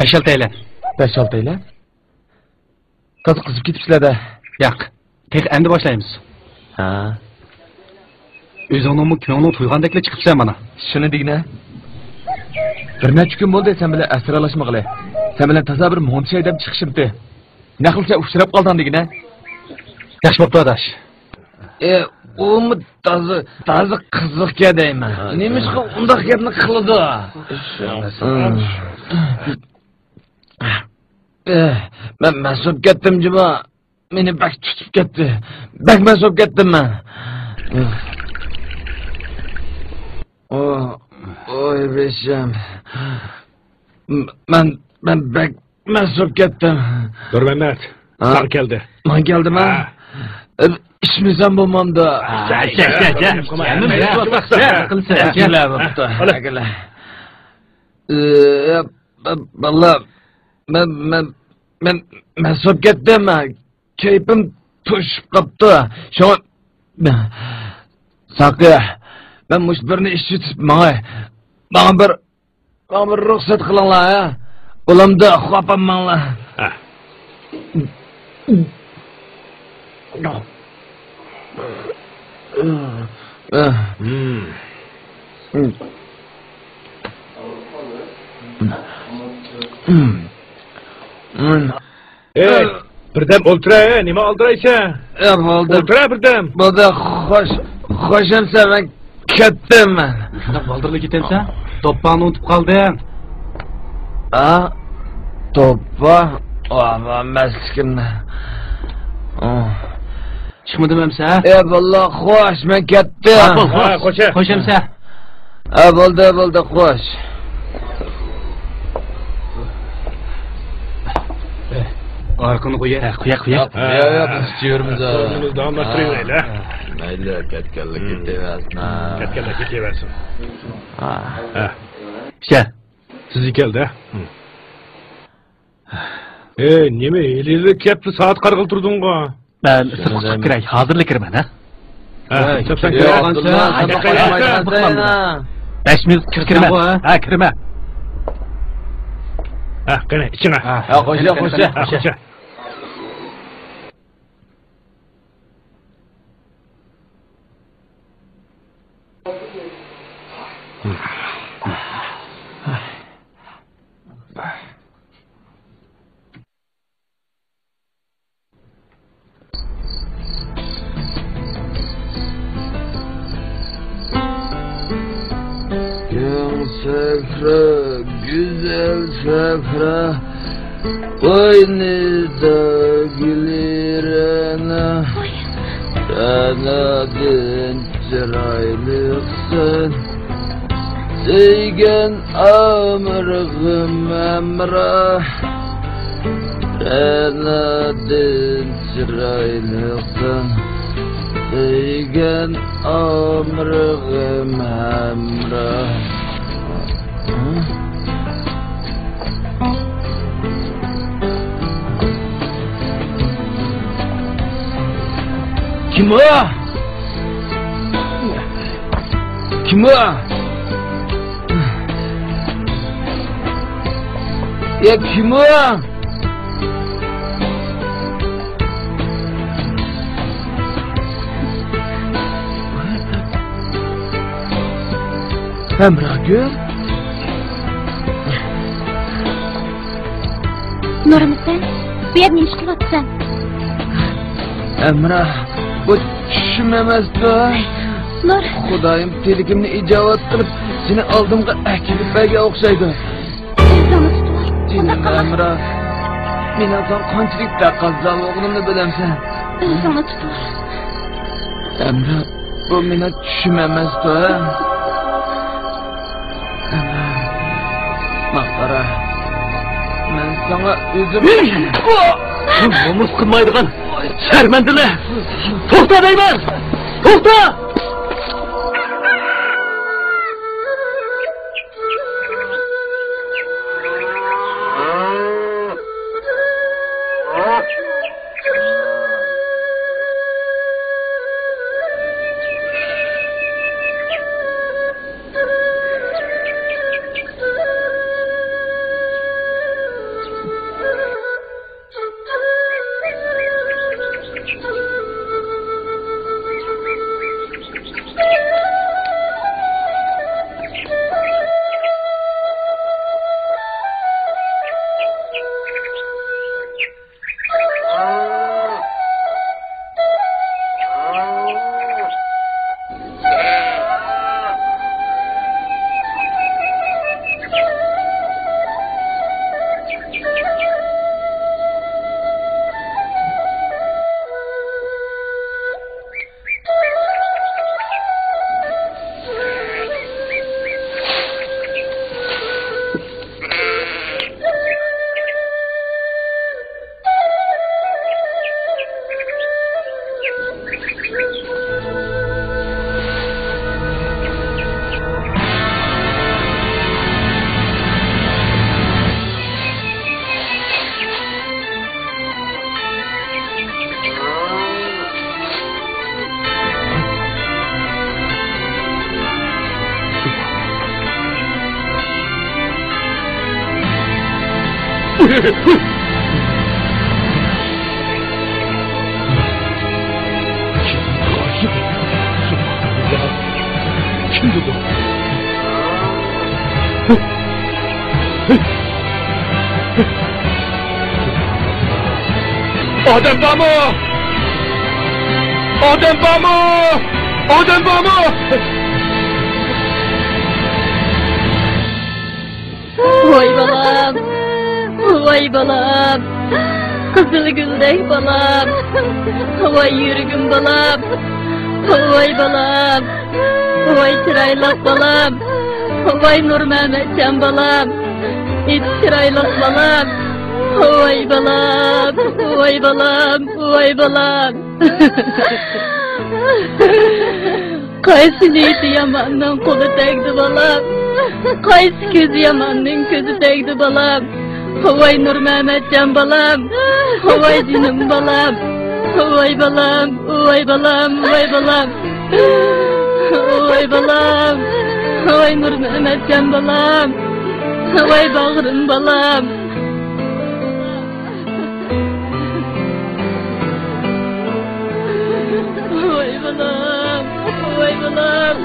5-6 taylan.
5-6 taylan? Qizib ketibsizlar-da.
Yo'q. Tek endi boshlaymiz.
Ha.
O'zingni ko'ngling to'ygandekla chiqibsan mana.
Shuni degna. Bir necha kun bo'ldi sen bilan asralashmag'ili. Sen bilen taza bir moncha edem çıkışımdı. Ne kılsa uçurap kaldın degine.
Yaxshi bo'pti adash.
O mu tazı kızık gedeyme. Neymiş ki undaq gedini kılıdı. Ben mesop getdim ciba. Beni bek tutup gitti. Bek mesop getdim ben. Oy beşem. Ben bek mesop getdim.
Dur Mehmet. Sağ geldi.
Man geldi mi? İçmesem bulmamda.
Gel.
Valla ben mesop getdim ben. Keyfim tuşup kaptı. Şuna Sakı ben müşbirini işitip bana bir ruhsat kılınla ya. Ulamda kuapam bana.
Birdem ultra nima oldiraysan?
Bo'ldi.
Ultra birdem.
Bo'ldi, xo'shamsa men ketdim men.
Baldirli ketemsan? Toppani unutib qolding.
Toppa? Ama meskinni.
Chiqmadimi hamsa?
Vallah xo'sh, men ketdim.
Xo'sh hamsa.
Bo'ldi, xo'sh.
Arkını koya.
Yo'q, biz istiyoruz.
Biz davamlaştırayım öyle.
Mayli, ketganlik ketaversin.
Ketganlik ketaversin.
İşte.
Siz geldi. Neme elili kepti saat qarg'il turdun-ku.
Ben ısırık çıkıp kiray. Hazırlı kirmen ha.
Sen
Yo'q,
5 minut kirme. Ha kirme.
Qani içine.
Qo'sha. Sefra, güzel sefra, boynunda gülirene, kanadın çıraylıksın, seygen amrığım emrah, kanadın çıraylıksın, seygen amrığım emrah. Kim o? Ya kim o? Emrah gör.
Nurum sen, bu yer neymiş kılatsın?
Emrah, bu düşünmemezdi.
Nur.
Xudayım telikimni ijabat qilib, seni oldimga akilipga o'xshaydi.
Seni tutur.
Senin Emrah, men azam qanchalik taqazzam o'g'limni bilamsan.
Seni tutur.
Emrah, bu meni tushunmamazdi. Emrah, maqara. Men sana o'zim
Nomuz qilmaydigan sharmandalar. To'xta deyman. To'xta!
Kimdi bu? Odam bormi? Odam bormi? Odam bormi?
Voy balam, voy balam, qizil guldek balam, voy yurgim balam, voy balam, voy chiroyli balam, voy Nurmamatjon balam, it chiroyli balam, voy balam, voy balam, voy balam. Qaysi niyati yomonning qo'li tegdi balam, qaysi ko'zi yomonning ko'zi tegdi balam, voy Nurmamatjon balam, voy jinim balam, voy balam, voy balam, voy balam, voy balam, voy Nurmamatjon balam, voy bag'rim balam. Voy balam, voy balam,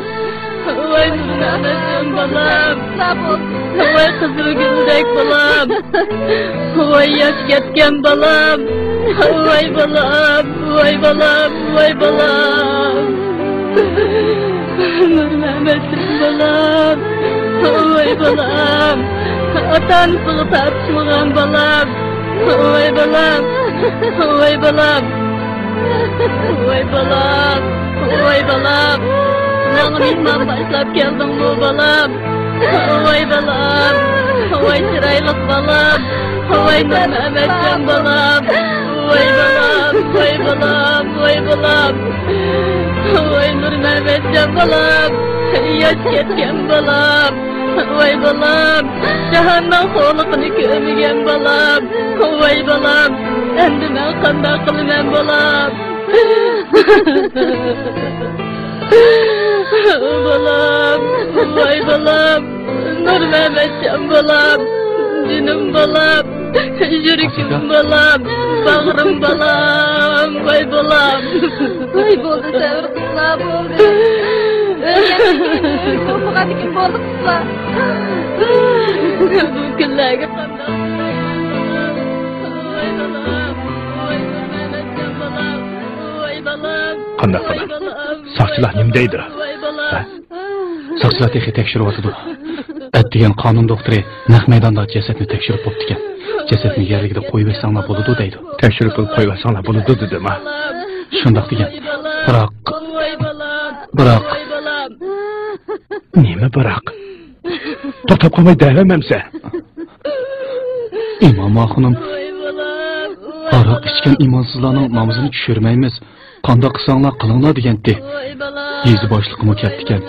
voy Nurmamatjon balam, voy qizil guldek balam, voy yosh ketgan balam, voy balam, voy balam, voy balam. Nurmamatjon balam, voy balam, otanisiga tartishmagan balam, voy balam, voy balam. Voy balam, voy balam, nağmizman başlap geldin bu balam, voy balam, voy chiroyli balam, voy Nurmamatjon balam, voy balam, voy balam, voy balam, voy Nurmamatjon balam, yosh ketgan balam, voy balam, jahannam xo'liqini ko'rmagan balam, voy balam, endi men qanday qilaman balam? Balam, voy balam, Nurmamatjon balam, jinim balam, yuragim balam, bag'rim balam, voy balam. Voy bo'ldi, davr qilsa bo'ldi. O'qig'adigan bo'ldi qilsa. Bu kunlarga qanday? Voy balam, voy Nurmamatjon balam, voy balam.
Qanday qilib? Soqchilar nima deydi?
Soqchilar texnik tekshiryapti. Atdigan qonun doktori naq maydonda jasadni tekshirib bo'pti ekan. Jasadni yerligida qo'yib bersanglar bo'ladi deydi.
Tekshirib qo'yib bersanglar bo'ladi dedimi?
Shundoq degan. Biroq
nima biroq? To'xtab qolmay daramamsan.
İmam xonim, aroq ichgan imonsizlarning namozini tushirmaymiz. Qanday qilsanglar qilinglar degandi. Yezi boshliqmi ketdi ekan.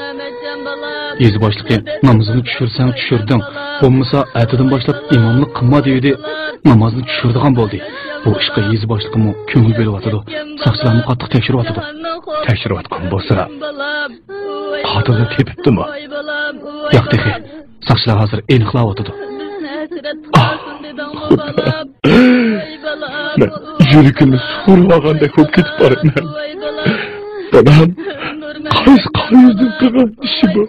Yezi boshliqi namozini tushirsang tushirding. Bo'lmasa aytidan boshlab imomlik qilma deydi. Namozni tushirdigan bo'ldi. Bu ishga yezi boshliqmi ko'ngil bo'lyapti. Soqchilarni qattiq tekshiryapti.
Tekshirayotgan bo'lsa, qotilni tepibdimi?
Yo'q dedi. Soqchilar hozir aniqlayapti.
Ben yürükümü soğurmağanda kop gidip barayım. Tamam. Qayızdım kıgan işi bu.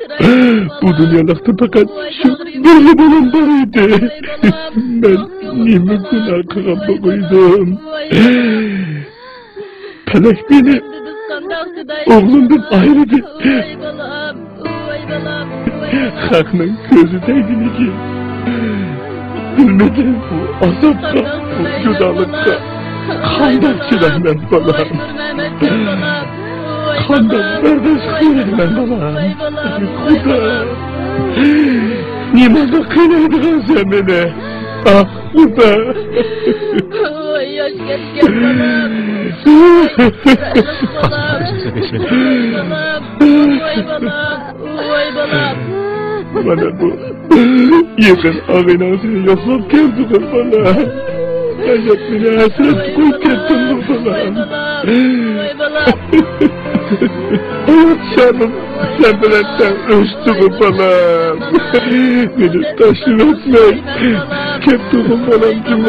Bu dünyalıkta fakat şu birli bulun baraydı. Ben nime günah kıgan bakıyordum. Pelek beni oğlumdan ayrıdı. Hak'nın gözü değdini ki. Bilmedim bu azapta, bu judalıkta. Kandan çilemem balam. Kandan berdes kıyemem balam. Kuda. Nimada kıynaydın sen beni. Ah kuda.
Oy yaş ketken balam. Oy balam.
Bana bu yakın ağinasını yoklap geldi bana. Acaba beni hasret koyup kettin bu bana. Hayat şanım sen benden ölçtü bu bana. Beni taşır etme. Keptuğum olamcım o.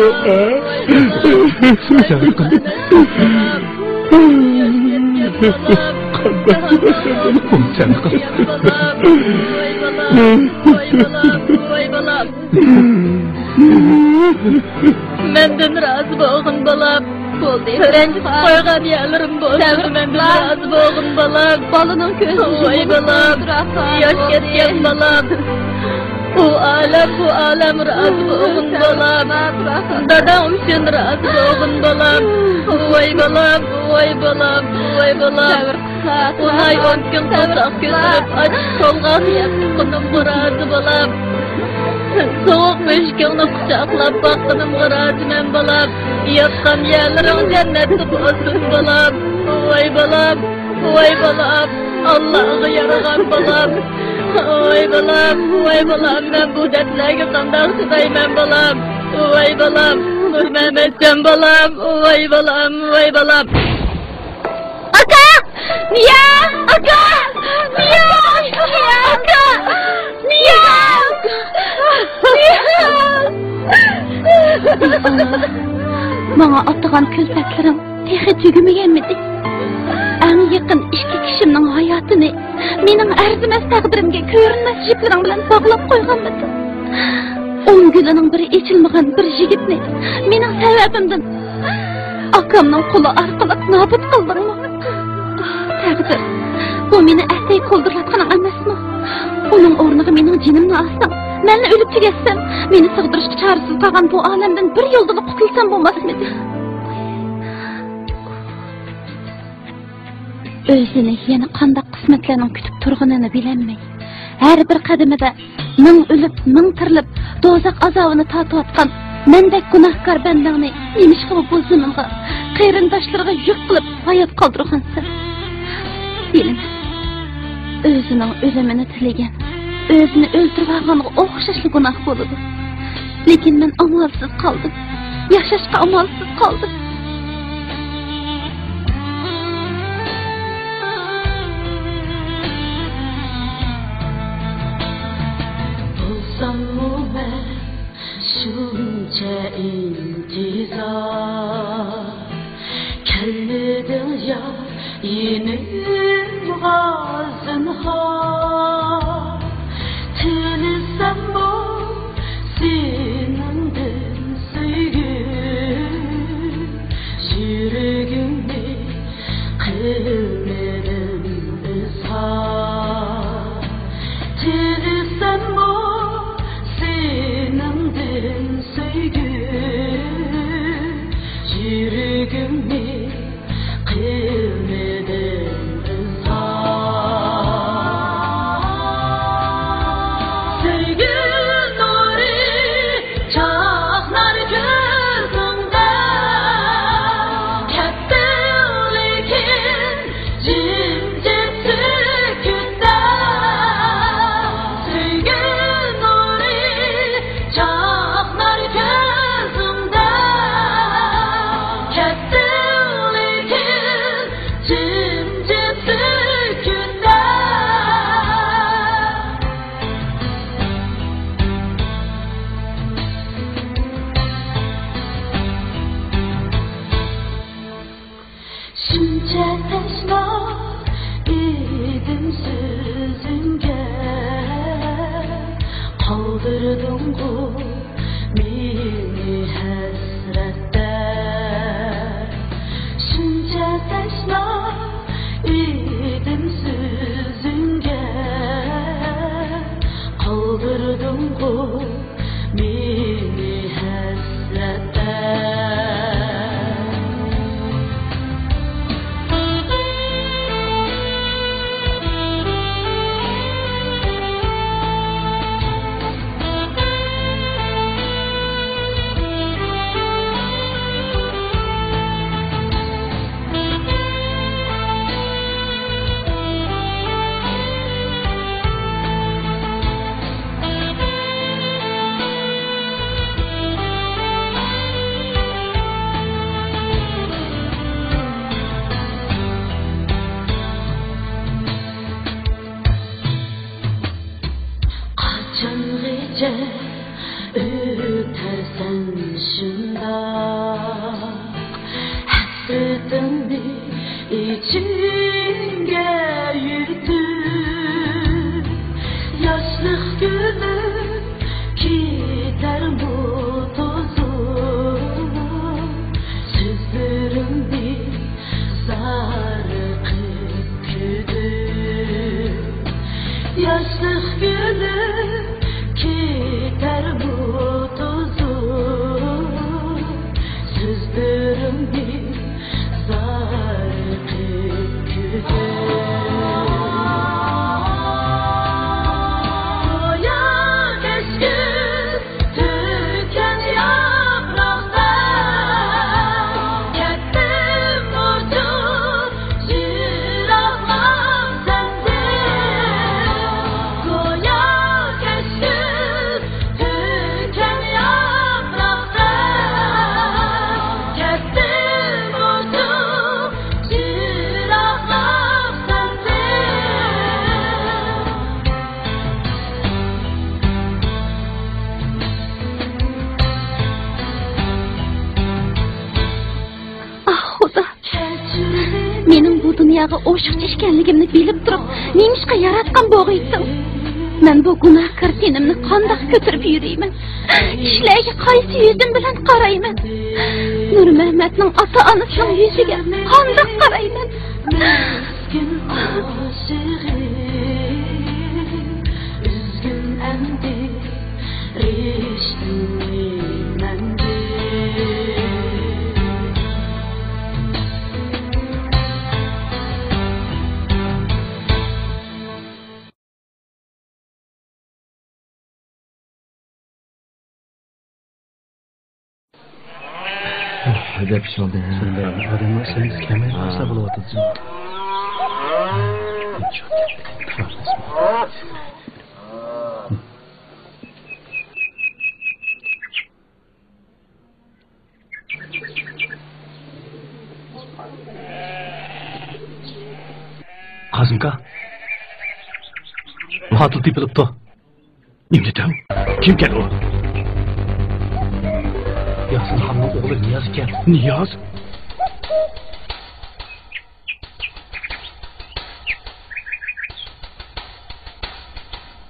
Menden razı boğun balam. Öğrenci koygan yerlerim bolsun. Menden razı boğun balam. Balının közü. Oy balam. Yaş ketken balam. Bu alem razı boğun balam. Dadam üçün razı boğun balam. Oy balam. Unay 10 gün tozak götürüp aç solgan yakınım razı balam. Soğuk meşkini kucaklap baktım razı men balam. Yatkan yerlerin cennetlik olsun balam. Oy balam. Allah'ı yaragan balam. Oy balam, ben bu dertlerge kandan sıdaymen balam. Oy balam, Nur Mehmetcan balam. Oy balam. Aka! Niye? Aka! Niye? Aka! Niye? Bana attıgan külfetlerim tehi tügümeyenmedi. En yakın iki kişinin hayatını mening arzimas taqdirimga ko'rinmas jiplaring bilan bog'lab qo'yganmidi. 10 gülünün biri içilmagan bir yigitni mening sababimdan akamning qo'li orqali nobud qildingmi? Taqdir, bu meni asay qoldirayotgan emasmi? Uning o'rniga mening jinimni olsam, men o'lib tugatsam, meni sig'dirishga chorasiz qolgan bu olamdan bir yo'lda qutulsam bo'lmasmidi? Özünü yana qandaq qismatlarning kutib turganini bilenmey. Her bir qadamida ming o'lib, ming tirilib, dozaq azobini tatayotgan mendek gunohkor bandangni nemishqa bu zulmga, qarindoshlarga yuk qilib hayot qoldirgansan. Bilaman. Özünün o'limini tilagan, o'zini o'ldirib olganga o'xshashli gunoh bo'ladi. Lekin men amalsiz qoldim. Yashashga amalsiz qoldim.
Şunca intizar kelmedin ya yine zinhar tilsem bu senindin sevgim yüreğimde kılmedim izhar tilsem bu senindin sevgim yüreğimde kılmedim izhar
dunyoga o'shiq chishganligimni bilib turib, nemishqa yaratgan bo'g'iysan? Men bu gunohkor tenimni qandoq ko'tarib yurayman? Kishilarga qaysi yuzim bilan qarayman? Nur Mehmetning ota-onasining yuziga qandoq qarayman?
Üzgün endi riştini mendi.
Öyle bir şey oldu ya.
Adamlar seni kemer olsa bulavatacağım. Kazımka. Hatıl tipilipti.
Nimde tam? Kimken o?
Yasin Han'ın oğlu Niyaz iken.
Niyaz?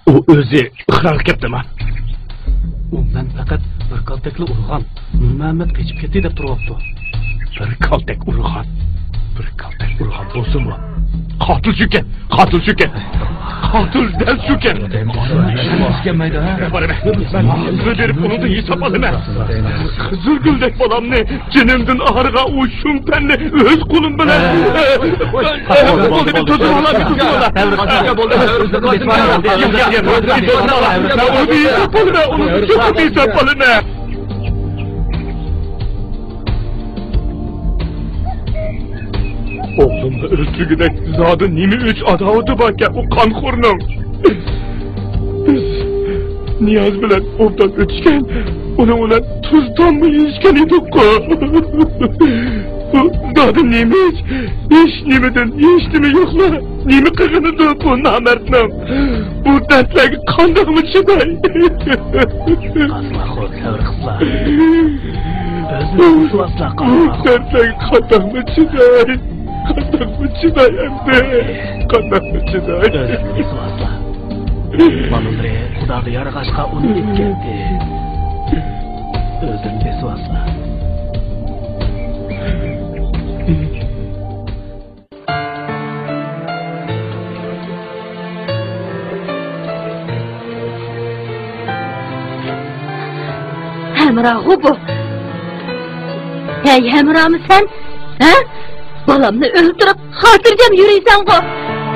O o'zi iqror qilibdimi?
Undan faqat bir kaltakli urg'an. Nur Muhammad qechib ketdi deb turibdi.
Bir kaltak urg'an. Bir kaltak urg'an bo'lsinmi? Qotil shukan. Qotil shukan. Qotil dal shukan.
İskenmeydi ha.
Ben berib uni da hesap olaman. Qizilguldek bolamni jinimdan og'riga ushum tanni o'z qo'lim bilan. Oğlumni o'zligidek zodi nima uch adovati borkan u qonxo'rning. Niyoz bilan o'rtoq o'tishgan, uning bilan tuzdanmi yeyishgan edik-ku. Zodi nima hech nimadan hechnimi yo'qlar. Nima qilganidi bu namartning? Bu dardlarga qandoqmi chiday?
Qasmaxo'r savrixslar. O'zini suaslar qilmoq.
Dardlarga qandoqmi chiday? Qandoqmi chiday endi? Qandoqmi chiday?
O'zini suaslar. Balımre Xudoga yarag'ashqa uni etgandi. O'zini suaslar.
Hemra bu. Hey Hemra mı sen? Ha? Balamni öldürüp hatırcam yürüysen go.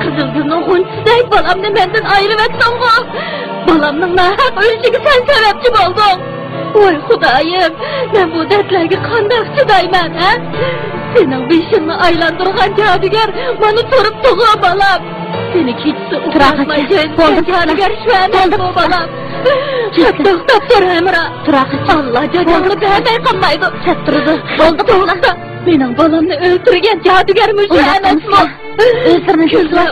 Kızılgül'ün hunçsiday balamni menden ayrıvetsen go. Balamның nahaq ölüşüge sen sebepçi oldun. Oy Xudayım, ben bu dertlerge qandaq çydayman, ha? Senin beşinni aylandırgan cadugar bana sorup tuğu balam. Seni keçsi uğratmayacağın cadugar şüvemen bu balam. To'xtab tur Emra. Allah jazoni bermay qolmaydi. Sattirdi. Bo'ldi to'xta. Mening bolamni o'ldirgan jadugar mushu emasmi? O'zini ko'zlab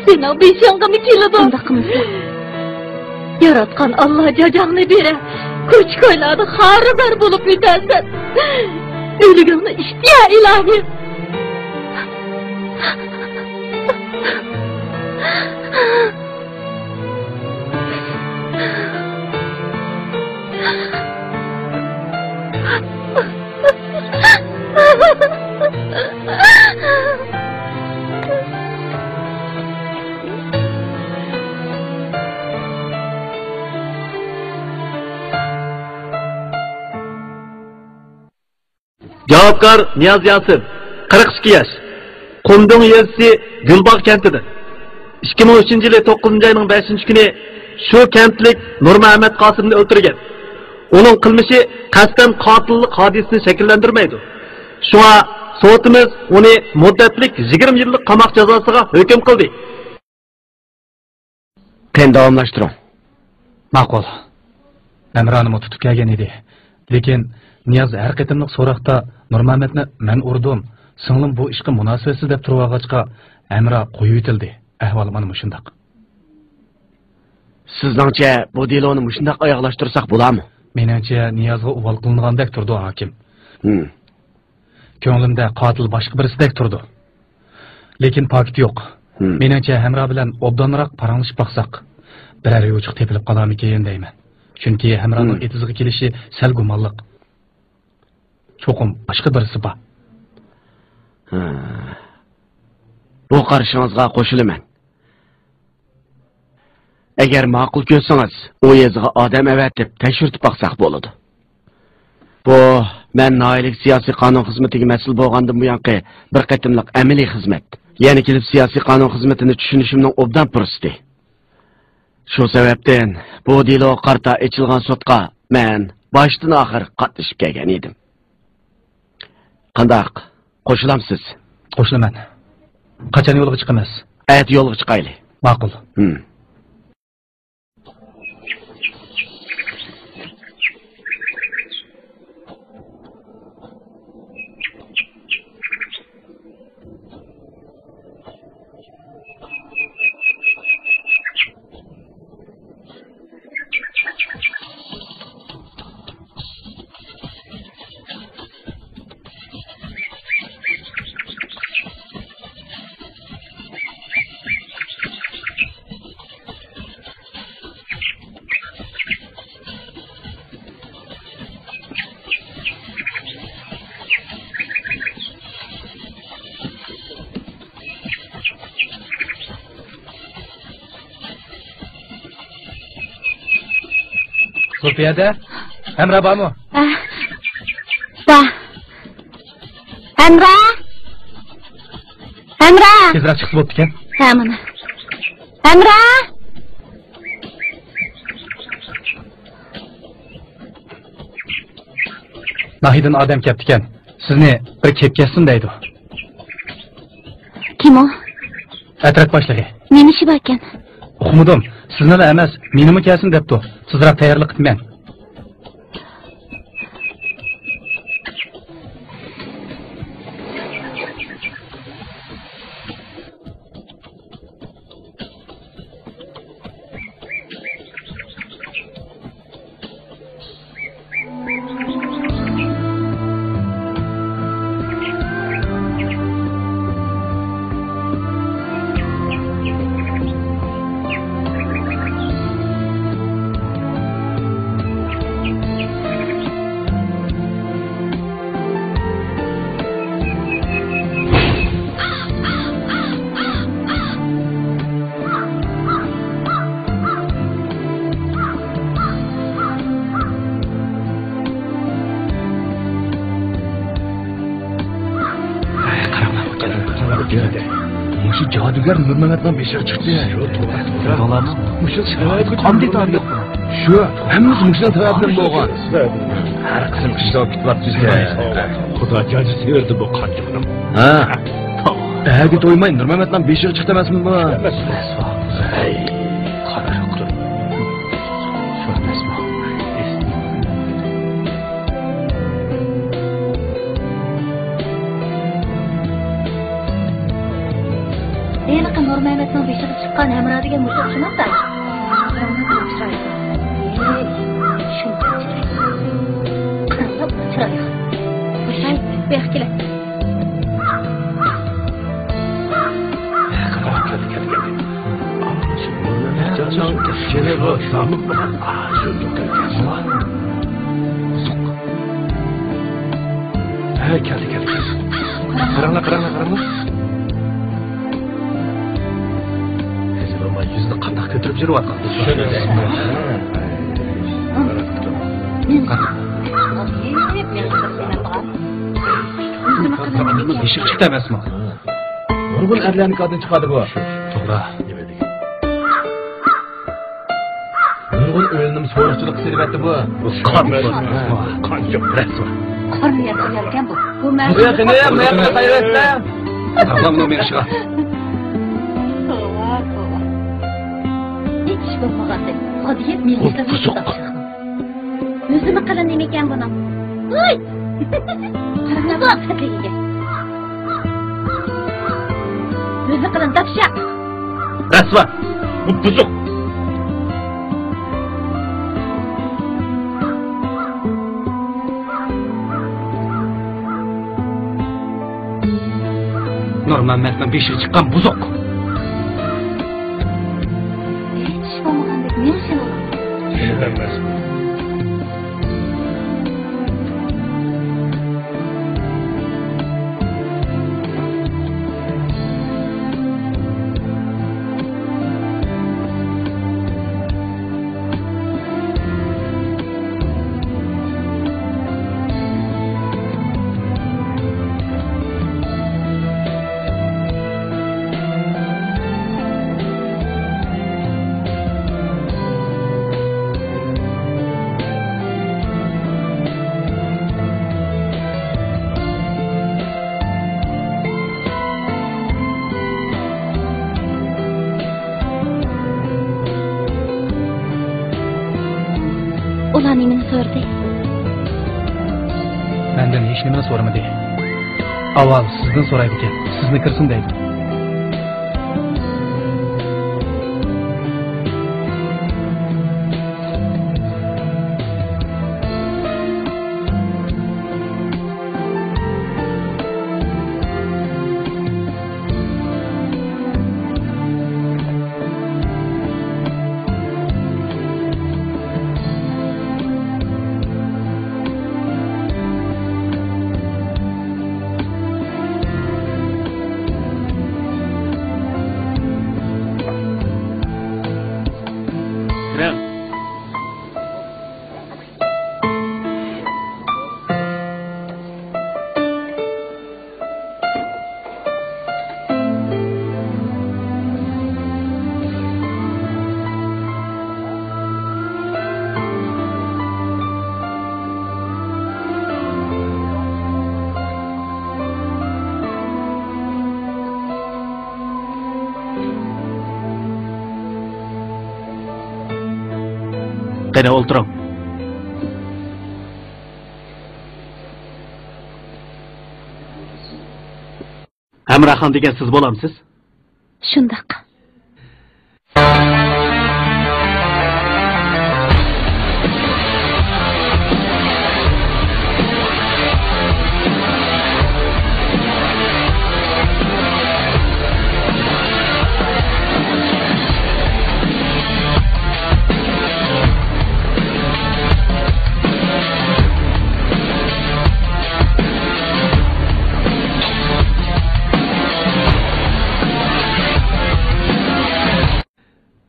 sening beshingga keladi. Unda qilmasa. Yaratgan Allah jazoni bera. Ko'ch-ko'ylarni xaridor bo'lib o'tasan. O'ligingni ishtiya ilohi.
Javobgar Niyoz Yasir, 42 yosh. Qumdong yezisi Gulbog kentida. 2003-yili 9-oyning 5-kuni shu kentlik Nur Muhammad Qosimni o'ldirgan. Uning qilmishi qasddan qotillik hodisasini shakllantirmaydi. Shunga sotimiz uni muddatlik 20 yillik qamoq jazosiga hukm qildi.
Qani davomlashtiring.
Ma'qul. Emranimni tutib kelgan edi. Lekin Niyoz har qatimliq so'roqda Nur Muhammadni men urdim. Singlim bu ishga munosabatsiz deb turg'achqa Emra qo'yib etildi. Ahvol mana shundoq.
Sizningcha bu deloni shundoq oyoqlashtirsak bo'ladimi?
Meningcha Niyozga uvol qilingandek turdi hokim. Ko'nglimda qotil boshqa birisidek turdi. Lekin paketi yo'q. Meningcha Hamra bilan obdanroq paranglashib baqsaq, biror yo'chiq tepilib qolarmikin deyman. Chunki Hamraning etizga kelishi sal gumonliq. Cho'qim boshqa birisi bor.
Bu qarashingizga qo'shilaman. Agar ma'qul ko'rsangiz, u yerga odam avatib tekshirib baqsaq bo'ladi. Bu men noyalik siyosiy qonun xizmatiga mas'ul bo'lgandan buyonqi bir qatimliq amaliy xizmat. Ya'ni kelib siyosiy qonun xizmatini tushunishimning obdan fursati. Shu sababdan bu delo qarta ochilgan sudga men boshdan oxir qatnashib kelgan edim. Qandaq qo'shilamsiz?
Qo'shilaman. Qachon yo'lga chiqamiz?
Ayt yo'lga chiqaylik.
Ma'qul. Sofiyada Hamra bormi?
Da. Hamra?
Tezroq chiqib bo'pti ekan.
Ha, mana. Hamra?
Nahidan odam kelibdi ekan. Sizni bir kepkassin deydi.
Kim o?
Atrak boshlig'i.
Nima ishi bor ekan?
Uqmadim. Sizni emas, menimi kelsin debdi. Sizroq tayyorlik qilman.
Muşu cadugar Nurmehmet'den bir şey çıktı ya. Şu tuğralarını. Muşu qanday tarih? Şu hemmimiz muşudan tarafından boğan. Her kısım kışlap kitlap bizge. Xudo cacısı verdi bu qançıqım. Ha. Ägi toymayın Nurmehmet'den bir şey çıktı emasmi bu? Ey. Qara yo'qdir. Shu emasmi?
Endi Nurmehmetning beshiga chiqqan Hamra degan mushuk chiqmoqda.
Keldi. Qaranglar. Yüzünü qandaq ko'tirib yuribdi.
Eshik chiqdi emasmi?
Nurgul erlarning qadin chiqadi bu.
To'g'ri.
Nurgul o'yinimiz so'roqchilik qilibdi bu. Qancha rasm.
Qorniya qilgan bu. Bu men.
Bu yoqni qayerda?
Taqlamni men chiqar.
Hiç bo'lmag'anda odiyat mehmonlar o'zini qilin nima ekan buni? Voy! Qaranglar bu qatliga. O'zi qilin topsha.
Rasva. Bu buzuq.
Nur Nurmammatning beshiga chiqqan buzuq.
Hech bo'lmagandek men seni
Seni bilmez.
Ular nimani so'rdi?
Mendan hech nimani so'ramadi. Avval sizdan so'raydi ekan. Sizni kirsin deydi. Qani o'ltiring. Amraxon degan siz bo'lamsiz?
Shundoq.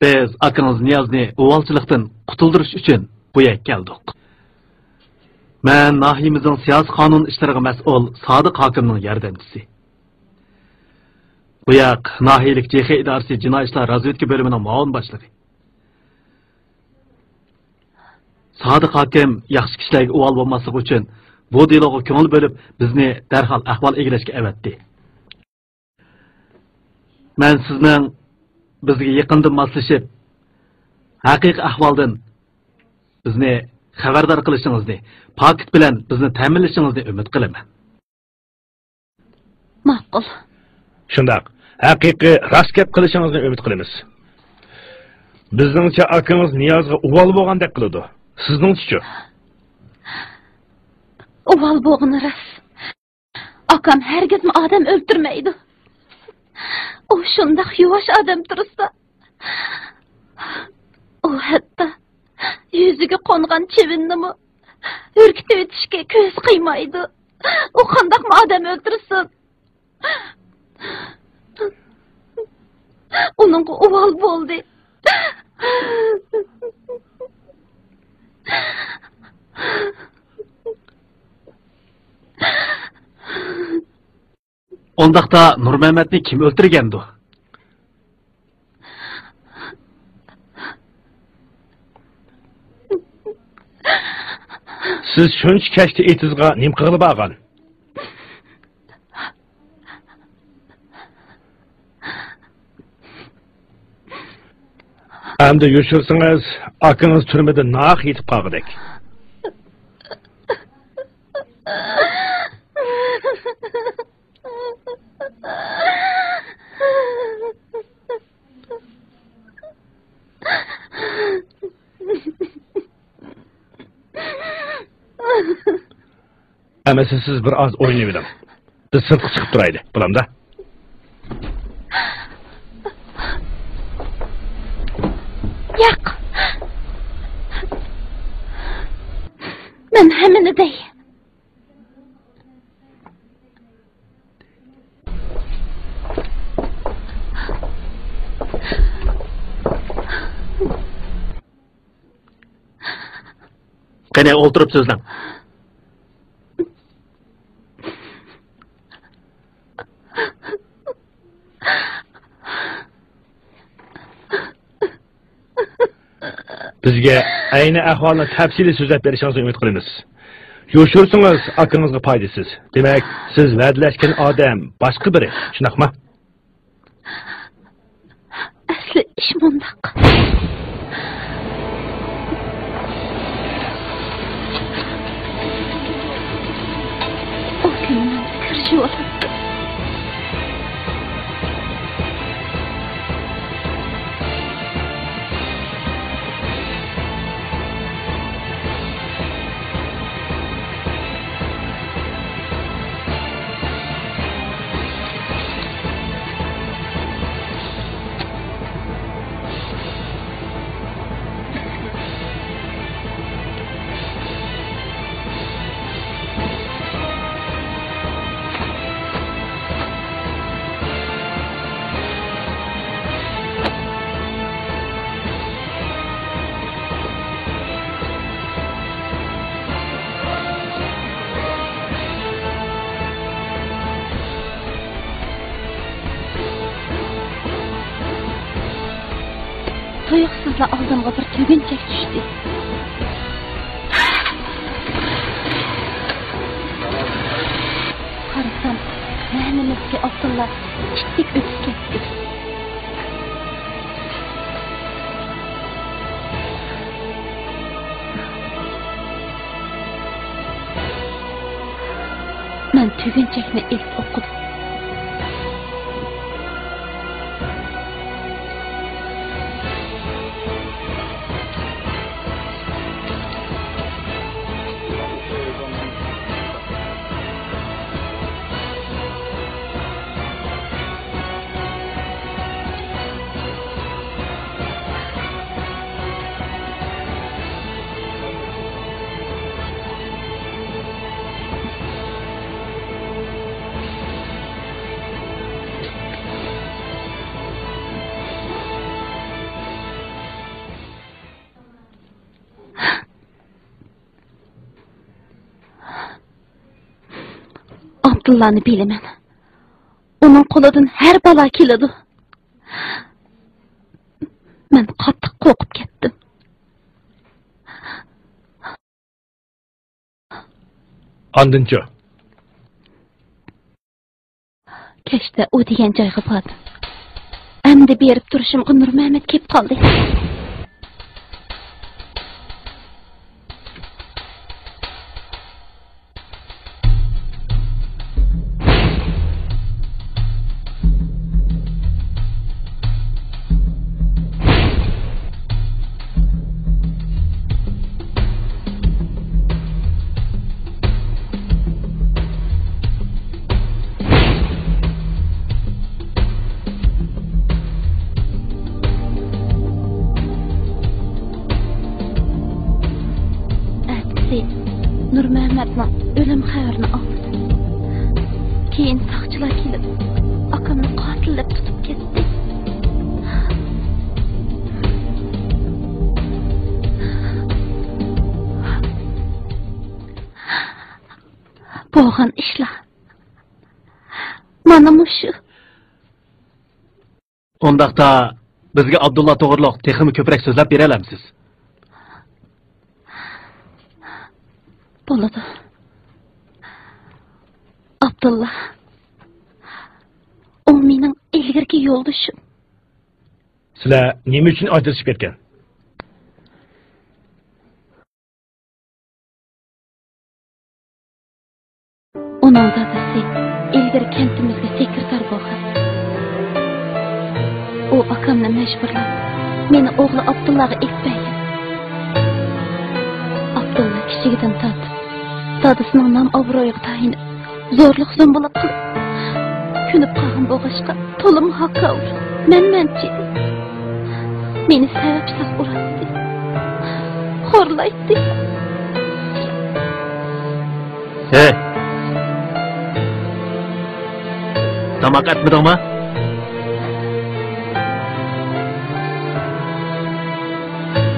Biz akınız Niyazni ovalçılıktan kutulduruz üçün bu yak geldik. Men nahiyimizin siyasi kanun işleriga mas'ul Sadık hakimning yardımcısı. Bu yak nahiyelik CX idaresi Jinoiy ishlar razvedka bölümünün muavin başlığı. Sadık hakim yaxshi kishilarga uval bo'lmasligi uchun bu deloga ko'ngil bo'lib bizni darhol ahvol egilashga avatdi. Men sizning bizga yaqindan moslashib, haqiqiy ahvoldan bizni xabardor qilishingizni, paket bilan bizni ta'minlashingizni umid qilaman.
Ma'qul.
Shundoq, haqiqiy rost gap qilishingizni umid qilamiz. Bizningcha akangiz Niyozga uval bo'lgandek qiladi. Sizningcha?
Uval bo'lgani rost. Akam hergizmi odam o'ldirmaydi. O shundoq yuvosh odam tursa, o hatto yuziga qo'ngan chivinnimi urkitib o'tishga ko'z qiymaydi. O qandoqmi odam o'ldirsin? Uning uval bo'ldi.
Ondaqda Nurmammatni kim o'ldirgandi?
Siz shuncha kashta etizga nim qilib olgan? Endi yo'shirsangiz, akangiz turmada naq yetib qolgandek. Ama siz bir az oynayalım. Biz sırtı çıkıp duraydı, bulamda.
Həmini dey.
Qani o'ltirib so'zlang.
Bizga ayni ahvolni tafsiliy so'zlab berishingizni umid qilamiz. Yo'shursangiz akangizga foydasiz. Demak, siz va'dalashgan odam boshqa biri, shunaqmi?
Asli ish mundaq. O'zimdan kirishib o'tibdi. Tuyuqsizla aldımğa bir tügünçek düşdü. Qarasam, məhnimizki Abdullah iştik ötüb ketdi. Mən tügünçekni ilk okudum. Abdullah'ını bilemem. Onun kolundan her bala keledi. Ben qattiq qo'rqib ketdim.
Andınca.
Kechda u degan joyga bordim. Endi berib turishimga Nurmuhammad kelib qoldi. Nurmuhammadning o'lim xabarini oldi. Keyin saqchilar kelib, akamni qotillab tutib ketdi. Bo'lgan ishlar. Mana mushu.
Ondaqda bizga Abdullah to'g'riliq texmi ko'proq so'zlab bera olamsiz?
Bo'ladi. Abdullah. O mening ilgirki yo'ldoshim.
Sizlar nima uchun ajrashib ketgan?
Onun dadasi ilgir kentimizga sekretar bo'lgan. O akamni majburlab meni o'g'li Abdullahga ekpaygan. Abdullah kichigidan tortib dadasining nom obro'yiga tayinib zo'rliq zo'mbalab qilib ko'nib qolgan bo'g'ishqa to'lim haqqa ur. Menmanchi meni sababsiz uratdi, xo'rlaydi.
Hey. Tamak etmedin mi?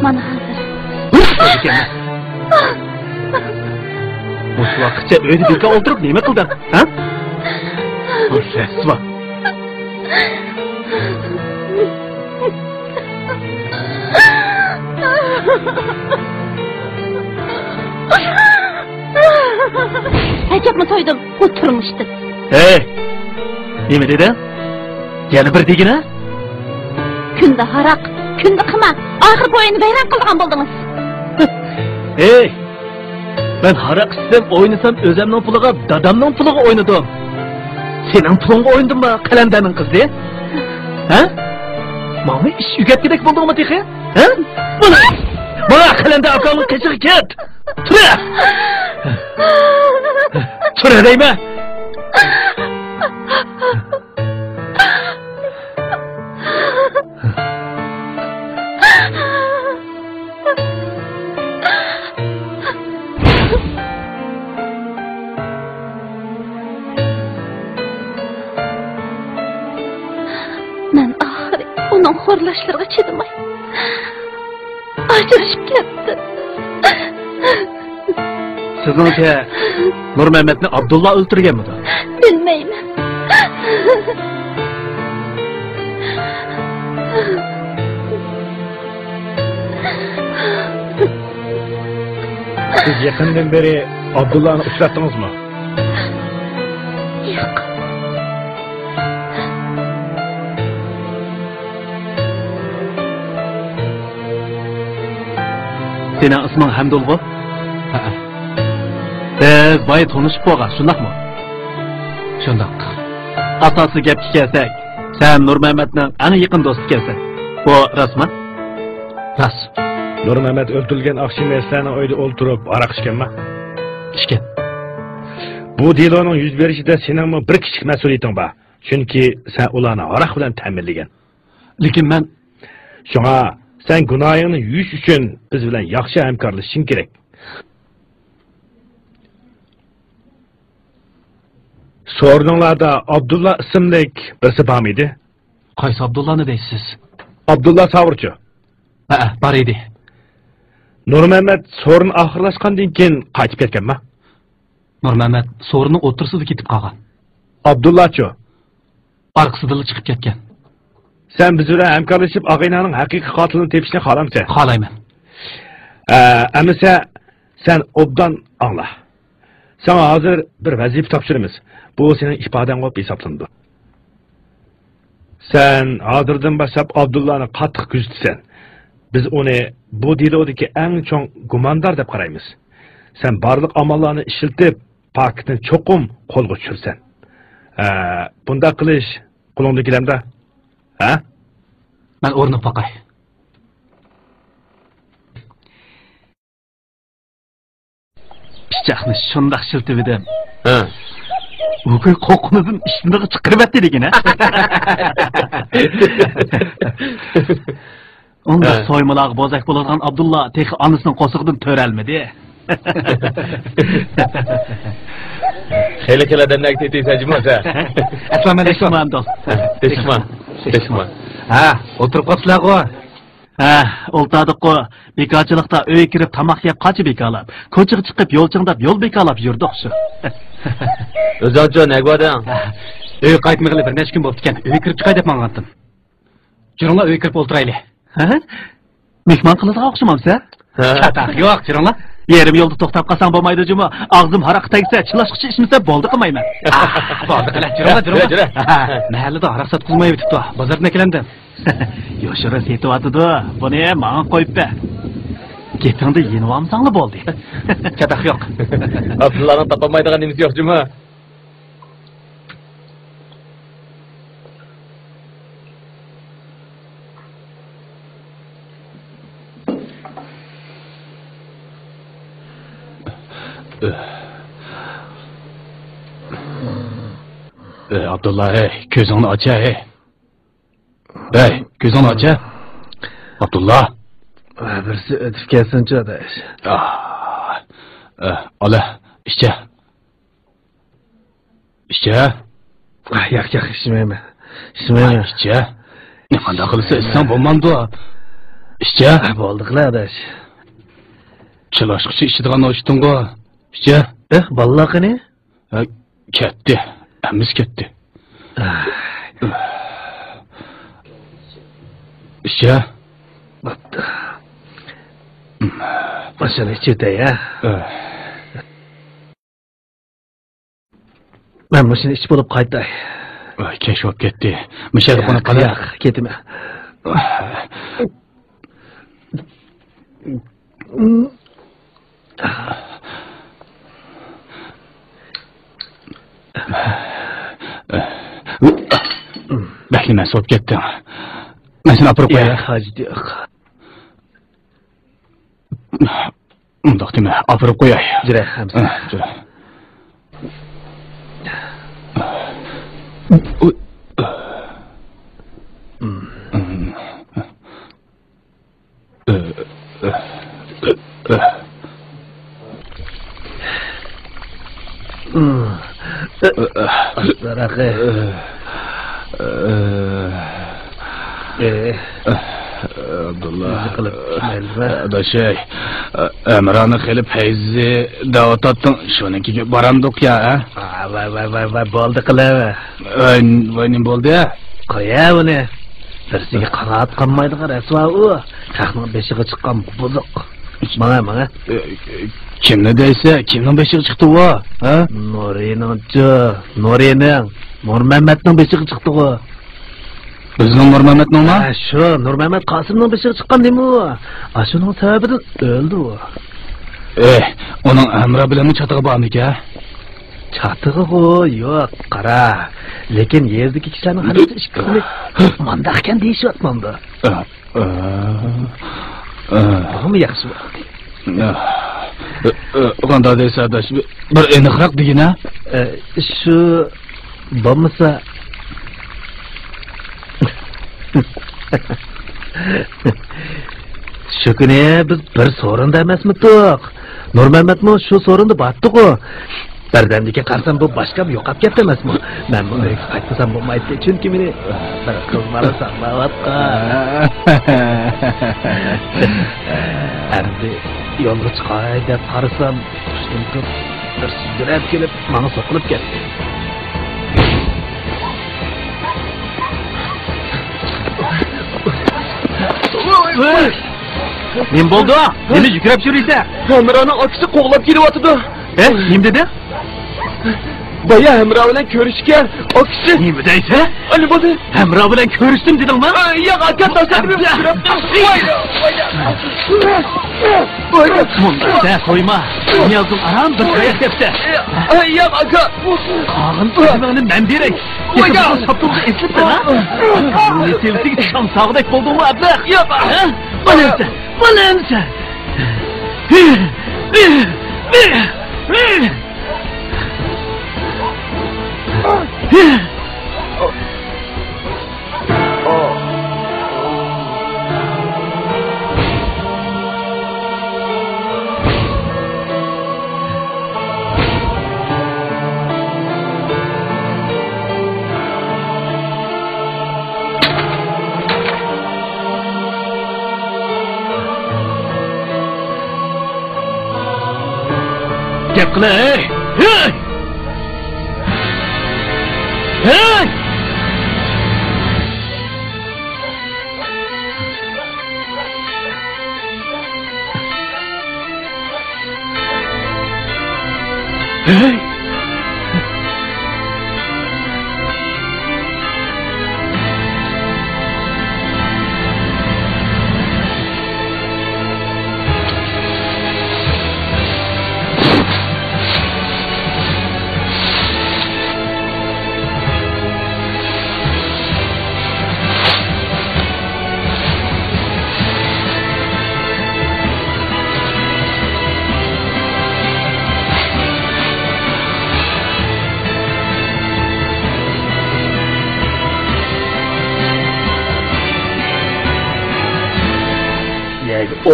Mana hazır.
Bu vaqtcha uyda bekor o'tirib nima qilding? Ha? Bu rasva.
Acaba to'ydim, o'tirmişdi.
Hey. Nima dedi? Yana bir degina?
Kunda haraq, kunda qima. Oxir bo'yini bayram qilgan bo'ldingiz.
Hey. Ben haraq istem oynasam özemning puliga, dadamning puliga oynadim. Sening pulingga o'ynadim mı qalandaning qizi? Ha? Mani ish ugatgidek bo'ldingmi texi? Ha? Mana qalanda akamning qechig'i ket. Tura! Tura deyman.
Men oxiri uning xo'rlashlariga chidamay ajrashib ketdi.
Sizningcha Nurmamatni Abdulla o'ltirganmidi?
Bilmayman.
Siz yaqindan beri Abdullani uchratdingizmi?
Yo'q.
Senin isming Hamdulg'u? Ha. Biz boya tanışib qolgan, shundaqmi? Shundaq. Asosiy gapga kelsak, sen Nurmamatning eng yaqin do'sti ekansan. Bu rostmi? Rost.
Nurmamat o'ldirilgan akşam sizlarning uyda o'ltirib aroq ichganmi?
İchgan.
Bu deloning yuz berishida seningmi bir kichik mas'uliyating bor. Chunki sen ularni aroq bilan ta'minlagan.
Lekin men
shunga sen gunohingni yuvish uchun biz bilan yaxshi hamkorlashishing kerak. Sorunlarda Abdulla ismlik birisi bormi edi?
Qaysi Abdullani deysiz?
Abdulla Savurchi.
Ha, bor edi.
Nurmamat sorun oxirlashgandan keyin qaytib ketganmi?
Nurmamat sorunning o'rtasida ketib qolgan.
Abdullachi
Arqasidan chiqib ketgan.
Sen biz bilan hamkorlashib og'aynaning haqiqiy qotilini tepishni xohlamsan?
Xohlayman.
Amisa sen obdan angla. Sana hozir bir vazifa topshiramiz. Bu sening ifodang bo'lib hisoblanadi. Sen hozirdan boshlab Abdullani qattiq kuzatasan. Biz uni bu delodagi eng chong gumondor deb qaraymiz. Sen barliq amallarni ishiltib, paketni cho'qim qo'lga tushirsan. Bunda qilish qo'lingda kelamda? Ha?
Men o'rnib boqay. Pichaqni shundoq shiltib edim. Ha. O'g'il qo'qinidan ishni chiqarib etdi degina. Onda soymalar bozak bo'lgan Abdulla texi onasining qo'sig'idan to'ralmadi.
Xeyli keladan naqd etaysanmi?
Assalomu alaykum do'st.
Teshman.
Ha, o'tirib qolsizlar-ku. Ha, o'ltirdik-ku. Bekorchilikda uyga kirib tamoq yeb qochib bekorlab, ko'chaga chiqib yo'lchingdab yo'l bekorlab yurdik shu.
O'zingcha nagvadan?
Uyga qaytmag'ili bir necha kun bo'ldi ekan. Uyga kirib chiqay deb mang'atdim. Jiringlar uyga kirib o'tiraylik. Ha? Mehmon qiladigan o'xshamamsa? Chataq yo'q, jiringlar. Yerim yo'lda to'xtab qolsam bo'lmaydi juma. Og'zim haraq tegsa, chilashqichi ichmasa bo'ldi qilmayman. Bo'ldi qila, jiringlar. Mahallada haraq sotqizmay o'tibdi. Bozordan kelamdim. Yoshira setyapti-da. Buni menga qo'yibdi. Ketingda yenivamsangli bo'ldi. Chataq yo'q.
Abdullani topolmaydigan nimasi yo'q juma.
Abdullah, ko'zingni och, ko'zingni och. Abdullah.
Birisi o'tib kelsin-chi, adash.
Ola, ishcha.
İşte.
Yak işmeyme. İşmeyme.
İşte. Ne kadar kılsa İslam olmandı. İşte.
Bolduklar adaş.
Çılaşkışı işitigan oştun go. İşte.
Vallahi ne?
Ketdi. Emiz ketdi. İşte.
Battı. Başını içirde ya. Ben başını iç bulup kaytay.
Keşfap ketdi. Mişel konu
Kayak ketime.
Belki nasıl olup kettin. Ben seni apırıp koyayım.
Hacı diyor.
Undaq deme, apırıp koyayım.
Jire, hamsa.
Jire. Abdullah. Da şey, Emran'ı kılıp heyzi davet attın. Şununki barandık ya.
Vay, boldu kılava.
Vay ne boldu ya?
Koya bunu. Birisiga qanaat qilmaydigan rasvo u. Taxtning beshiga chiqqan buzuq. Mana.
Kimni deysa, kimning beshiga chiqdi u? Ha?
Nurining Nurmamatning beshiga chiqdi u.
Bizning Nurmamatningmi?
Ha, shu Nurmamat Qosimning beshiga chiqqan nima u? Shuning sababidan o'ldi u.
Uning Amra bilan chatig'i bormi ekan?
Chatig'i yo'q, qara. Lekin yerdagi kishilarning hammasi ishqilib mandaq ekan deyishyapmanda. Buni yaxshi bo'ldi.
Qanday deysa adash, bir aniqroq degina?
Shu bo'lmasa shu kuni biz bir so'rinda emasmidik. Nurmamatmi shu so'rinda batdiq-ku. Birdaniga qarsam bu boshqa yo'qab ketdi emasmi? Men buni qaytmasam bo'lmaydi, chunki meni bir qiz bola saqlayapti. Endi yo'lga chiqay deb qarasam, tushdim bir sudrab kelib, meni soqilib ketdi.
Nima bo'ldi? Nima yukrab yuriysan?
Hamrani akisi qo'g'lab kelyapti.
Nima dedi?
Baya Hamra bilan ko'rishgan akisi.
Nima deysa?
Ana bo'ldi.
Hamra bilan ko'rishdim dedingmi?
Yo'q, aka tashabbur
Munda qo'yma. Niyozim aram bir qayoq ketdi.
Yo'q, aka.
Qog'in o'zimni men beray. Voyga, saptuga eslibsan, ha? Buni sevdik shamsog'dek bo'ldingmi, abla?
Yo'q,
Balansa. Gap qila, hey!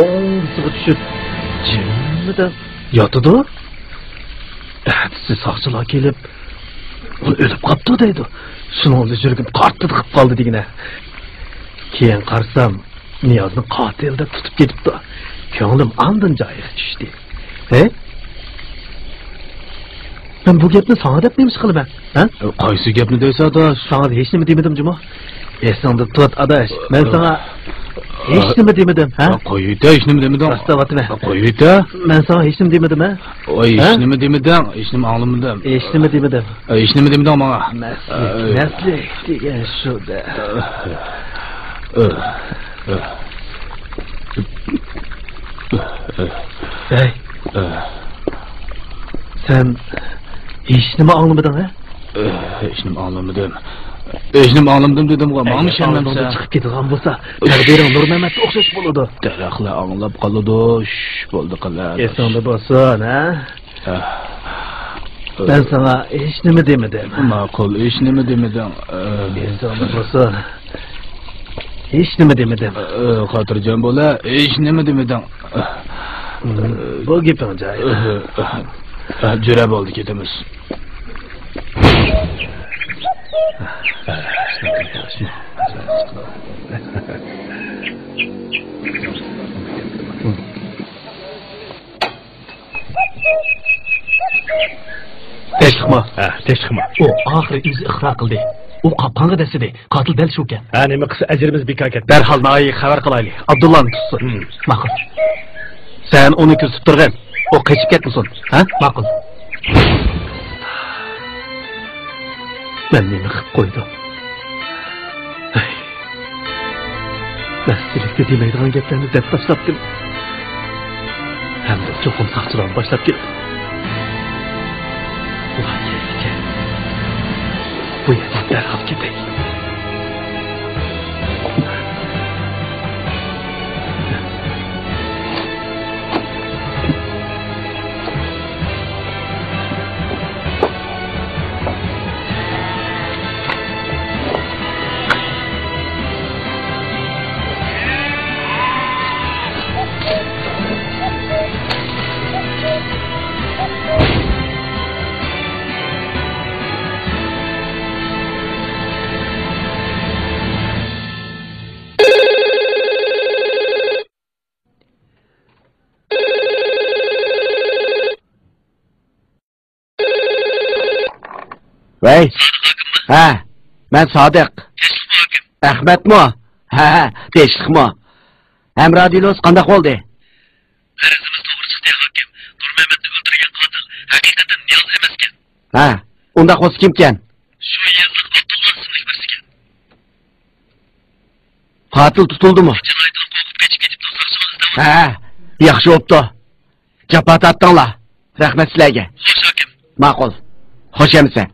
o'ngsiga tushib jimmidan yotidi. Siz soqchilar kelib
Uni o'lib qopti deydi. Shuningda yurgim qartdi qilib qoldi degine. Keyin qarsam Niyozni qotil deb tutib ketibdi. Ko'nglim andin joyiga tushdi. He? Ben bu gapni sana deb nemish qilaman? Ha?
Qaysi gapni deysa-da,
Sana hech nima demadim, Jumo. Esingda tut adash. Men sana hech nima demadim, ha?
Qo'yida hech nima demadim.
Rastavatma.
Qo'yida.
Men sana hech nima demadim, ha?
Oy, hech nima demadim, hech nima anglamadim.
Hech nima demadim.
Hech nima demadim menga.
Naslik degan shu-da. Hey. Sen hech nima anglamading, ha?
Hech nima anglamadim. Hech nima anglamadim dedim-ku, menga ishonmamsan.
Chiqib ketgan bo'lsa, taqdiring Nurmamatga o'xshash bo'ladi.
Daraxtlar anglab qoladi, bo'ldi qilar.
Esingda bo'lsin, ha? Ben sana hech nima demadim.
Ma'qul, hech nima demadim.
Esingda bo'lsin. Hech nima demadim.
Xotirjam bo'la, hech nima demadim.
Bu gaping joyi.
Jura bo'ldi, ketamiz.
Teşkima.
Teşkima.
O ahir o'zi iqror qildi. U qopqonga desidi. Qotil dal shu ekan.
Nima qilsa ajrimiz bekor ketdi.
Darhol noyi xabar qilaylik. Abdullohni tutsin. Ma'qul. Sen uni kuzatib turgin. O qochib ketmasin. Ha? Ma'qul. Ben nima qilib qo'ydim? Mas'uliyatga demaydigan gaplarni deb tashlabdim. Hamda cho'qim saqchiron boshlab ketdim. Bu yerdan darhol ketay.
Vay. Ha, ben Sadık. Ahmet mi? Ha, Teşlik mi? Hem radyolos qandaq oldu?
Arazimiz to'g'ri chiqdi, hakim. Nurmamatni o'ldirgan qotil haqiqatan Niyoz emaskan.
Ha, undaq bo'lsa kimkan?
Shu yerlik Abdulloh ismli birisi ekan.
Qotil tutuldimi?
Jinoyatlar qo'rqib ketib ketibdi, so'rashimizda.
Ha, yaxshi bo'pti. Jabhat atdinglar. Rahmat sizlarga.
Xo'sh, hakim.
Ma'qul. Xo'sh emisan?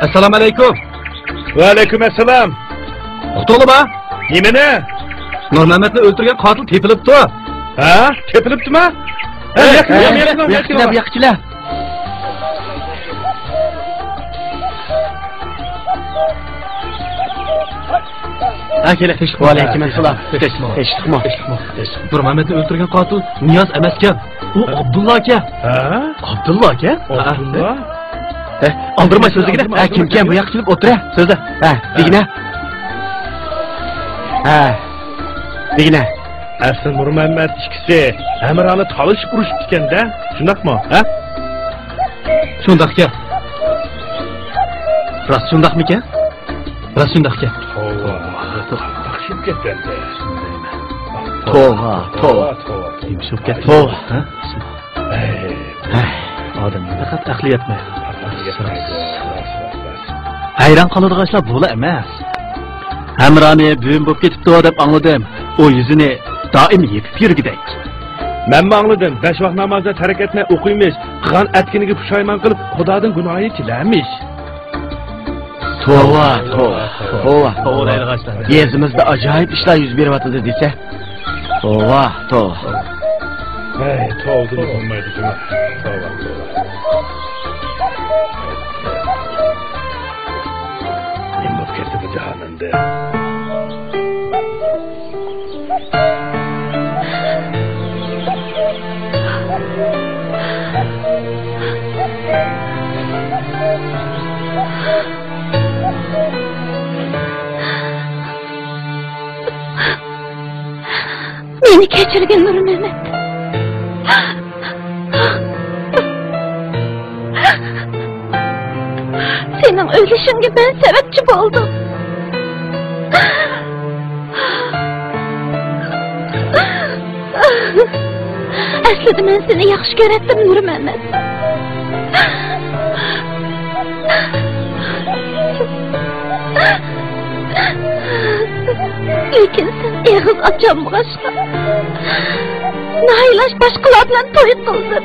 Assalomu alaykum.
Va alaykum assalom.
Uqtolma?
Nimani?
Nurmamatni o'ldirgan qotil tepilibdi.
Ha? Tepilibdimi? Ha,
Yaqchilar.
Akela
Va alaykum assalom. Teşlikmi?
Nurmamatni o'ldirgan qotil Niyoz emaskan. U Abdulloh aka.
Ha?
Abdulloh aka?
Abdulloh?
Aldırma sözüne.
Ha, kimken bu yakçılıp otura?
Sözde.
Ha, digine. Ha, digine.
Aslında Nurmamat ikisi Emrah'ını talışıp uruşup dikende. Şundak mı? Ha?
Şundak ya. Rast şundak mı ki? Rast şundak ya.
Bakışıp getirdi.
Tova.
Yumuşak gel.
Tova.
Adam ne kadar akli etme. Hayran kalırdığı işler böyle emas. Hemrani büyüm bulup getip doğa dep anladım. O yüzünü daim yepip yürgidek.
Ben mi anladım? 5 vaqt namazda terk etme okuymuş. Qıgan etkiniga pushaymon qilib Xudodan gunohi tilamiş.
Tova
arkadaşlar.
Gezimizde acayip işler yüz beripatidi dese. Tova.
Hey, tovdunuz olmaydı cuma. Tova. Ne bu ketdi bu cehennemde?
Beni kechirgin Nur Mehmet. Senin ölüşünge ben sebepçi oldum. Aslida men seni yaxshi ko'ratdim Nur Mehmet. Lekin sen eg'iz ocholmag'achda nailoj boshqalar bilan to'y qildin.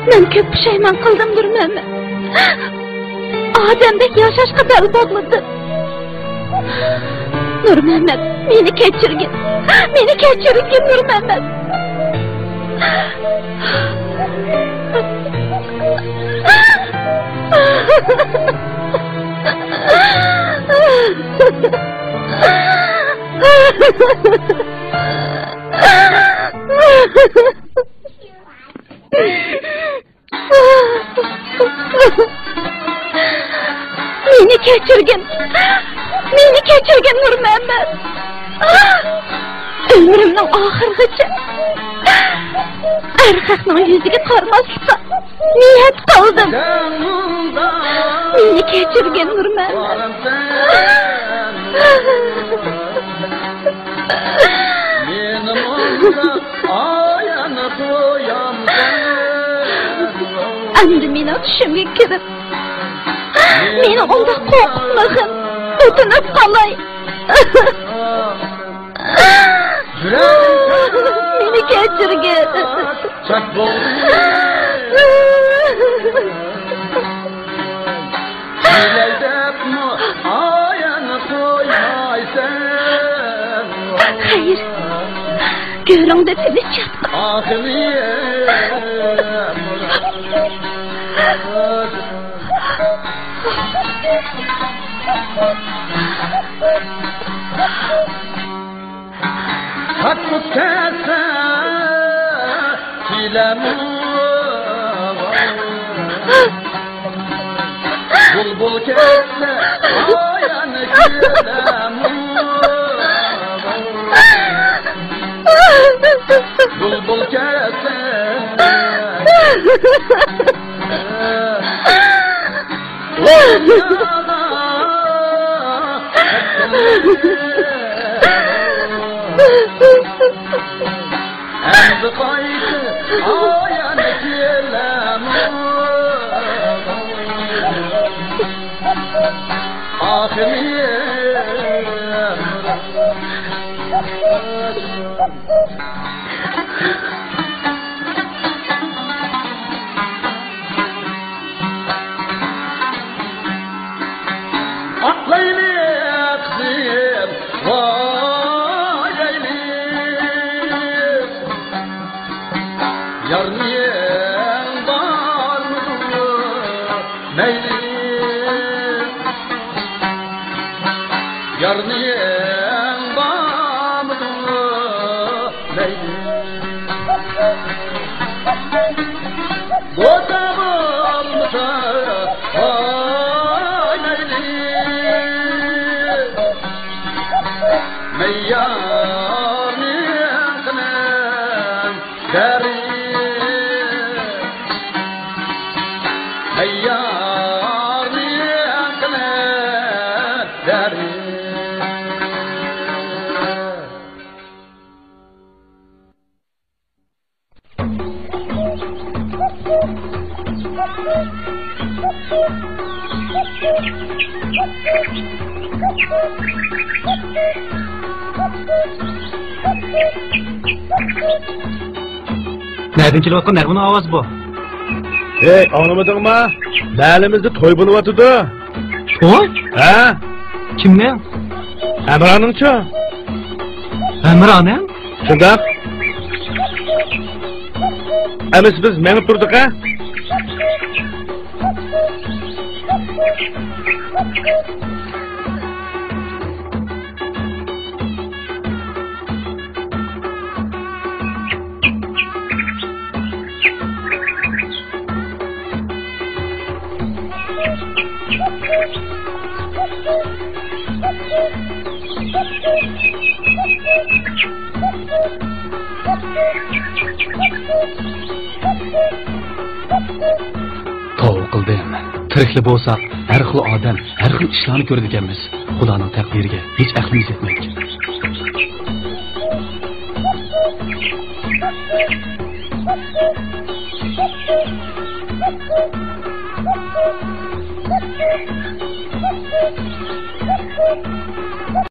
Men ko'p pushaymon qildim Nur Mehmet. Odamdek yashashga bel bog'ladim. Nur Mehmet, meni kechirgin Nur Mehmet. Meni kechirgin Nur Mehmet. Ömrümün ahirgacha erkakning yüzüge qarmaslikqa niyat qildim. Meni kechirgin Nur Mehmet. Endi meni tushimga kirib, meni unda qo'rqitmagin, o'tinib qolay. Meni kechirgin. Hayır, görüngde tinch yotqin.
Hakkut kese çilemu Bulbul kese ayanı çilemu Bulbul kese Emzi kaydı ayanı çilemu Atlayını kızım vay eylim Yarniyen var mıdır neylim Yarniyen var mıdır neylim Godağım mıdır vay neylim Meyyarniyen kınem derim Meyyarniyen kınem derim
Nereden kelayotgan nag'mani ovoz bu?
Hey, anlamadingmi? Mahallimizda to'y bo'lyapti.
To'y?
Ha?
Kimning?
Amroningchi?
Amroning?
Shundoq. Emas biz menib turdik-a?
Tavba qildim. Tirikli bo'lsak, har xil odam, har xil ishlarni ko'rdi ekanmiz. Xudoning taqdiriga hech aqlimiz yetmaydi.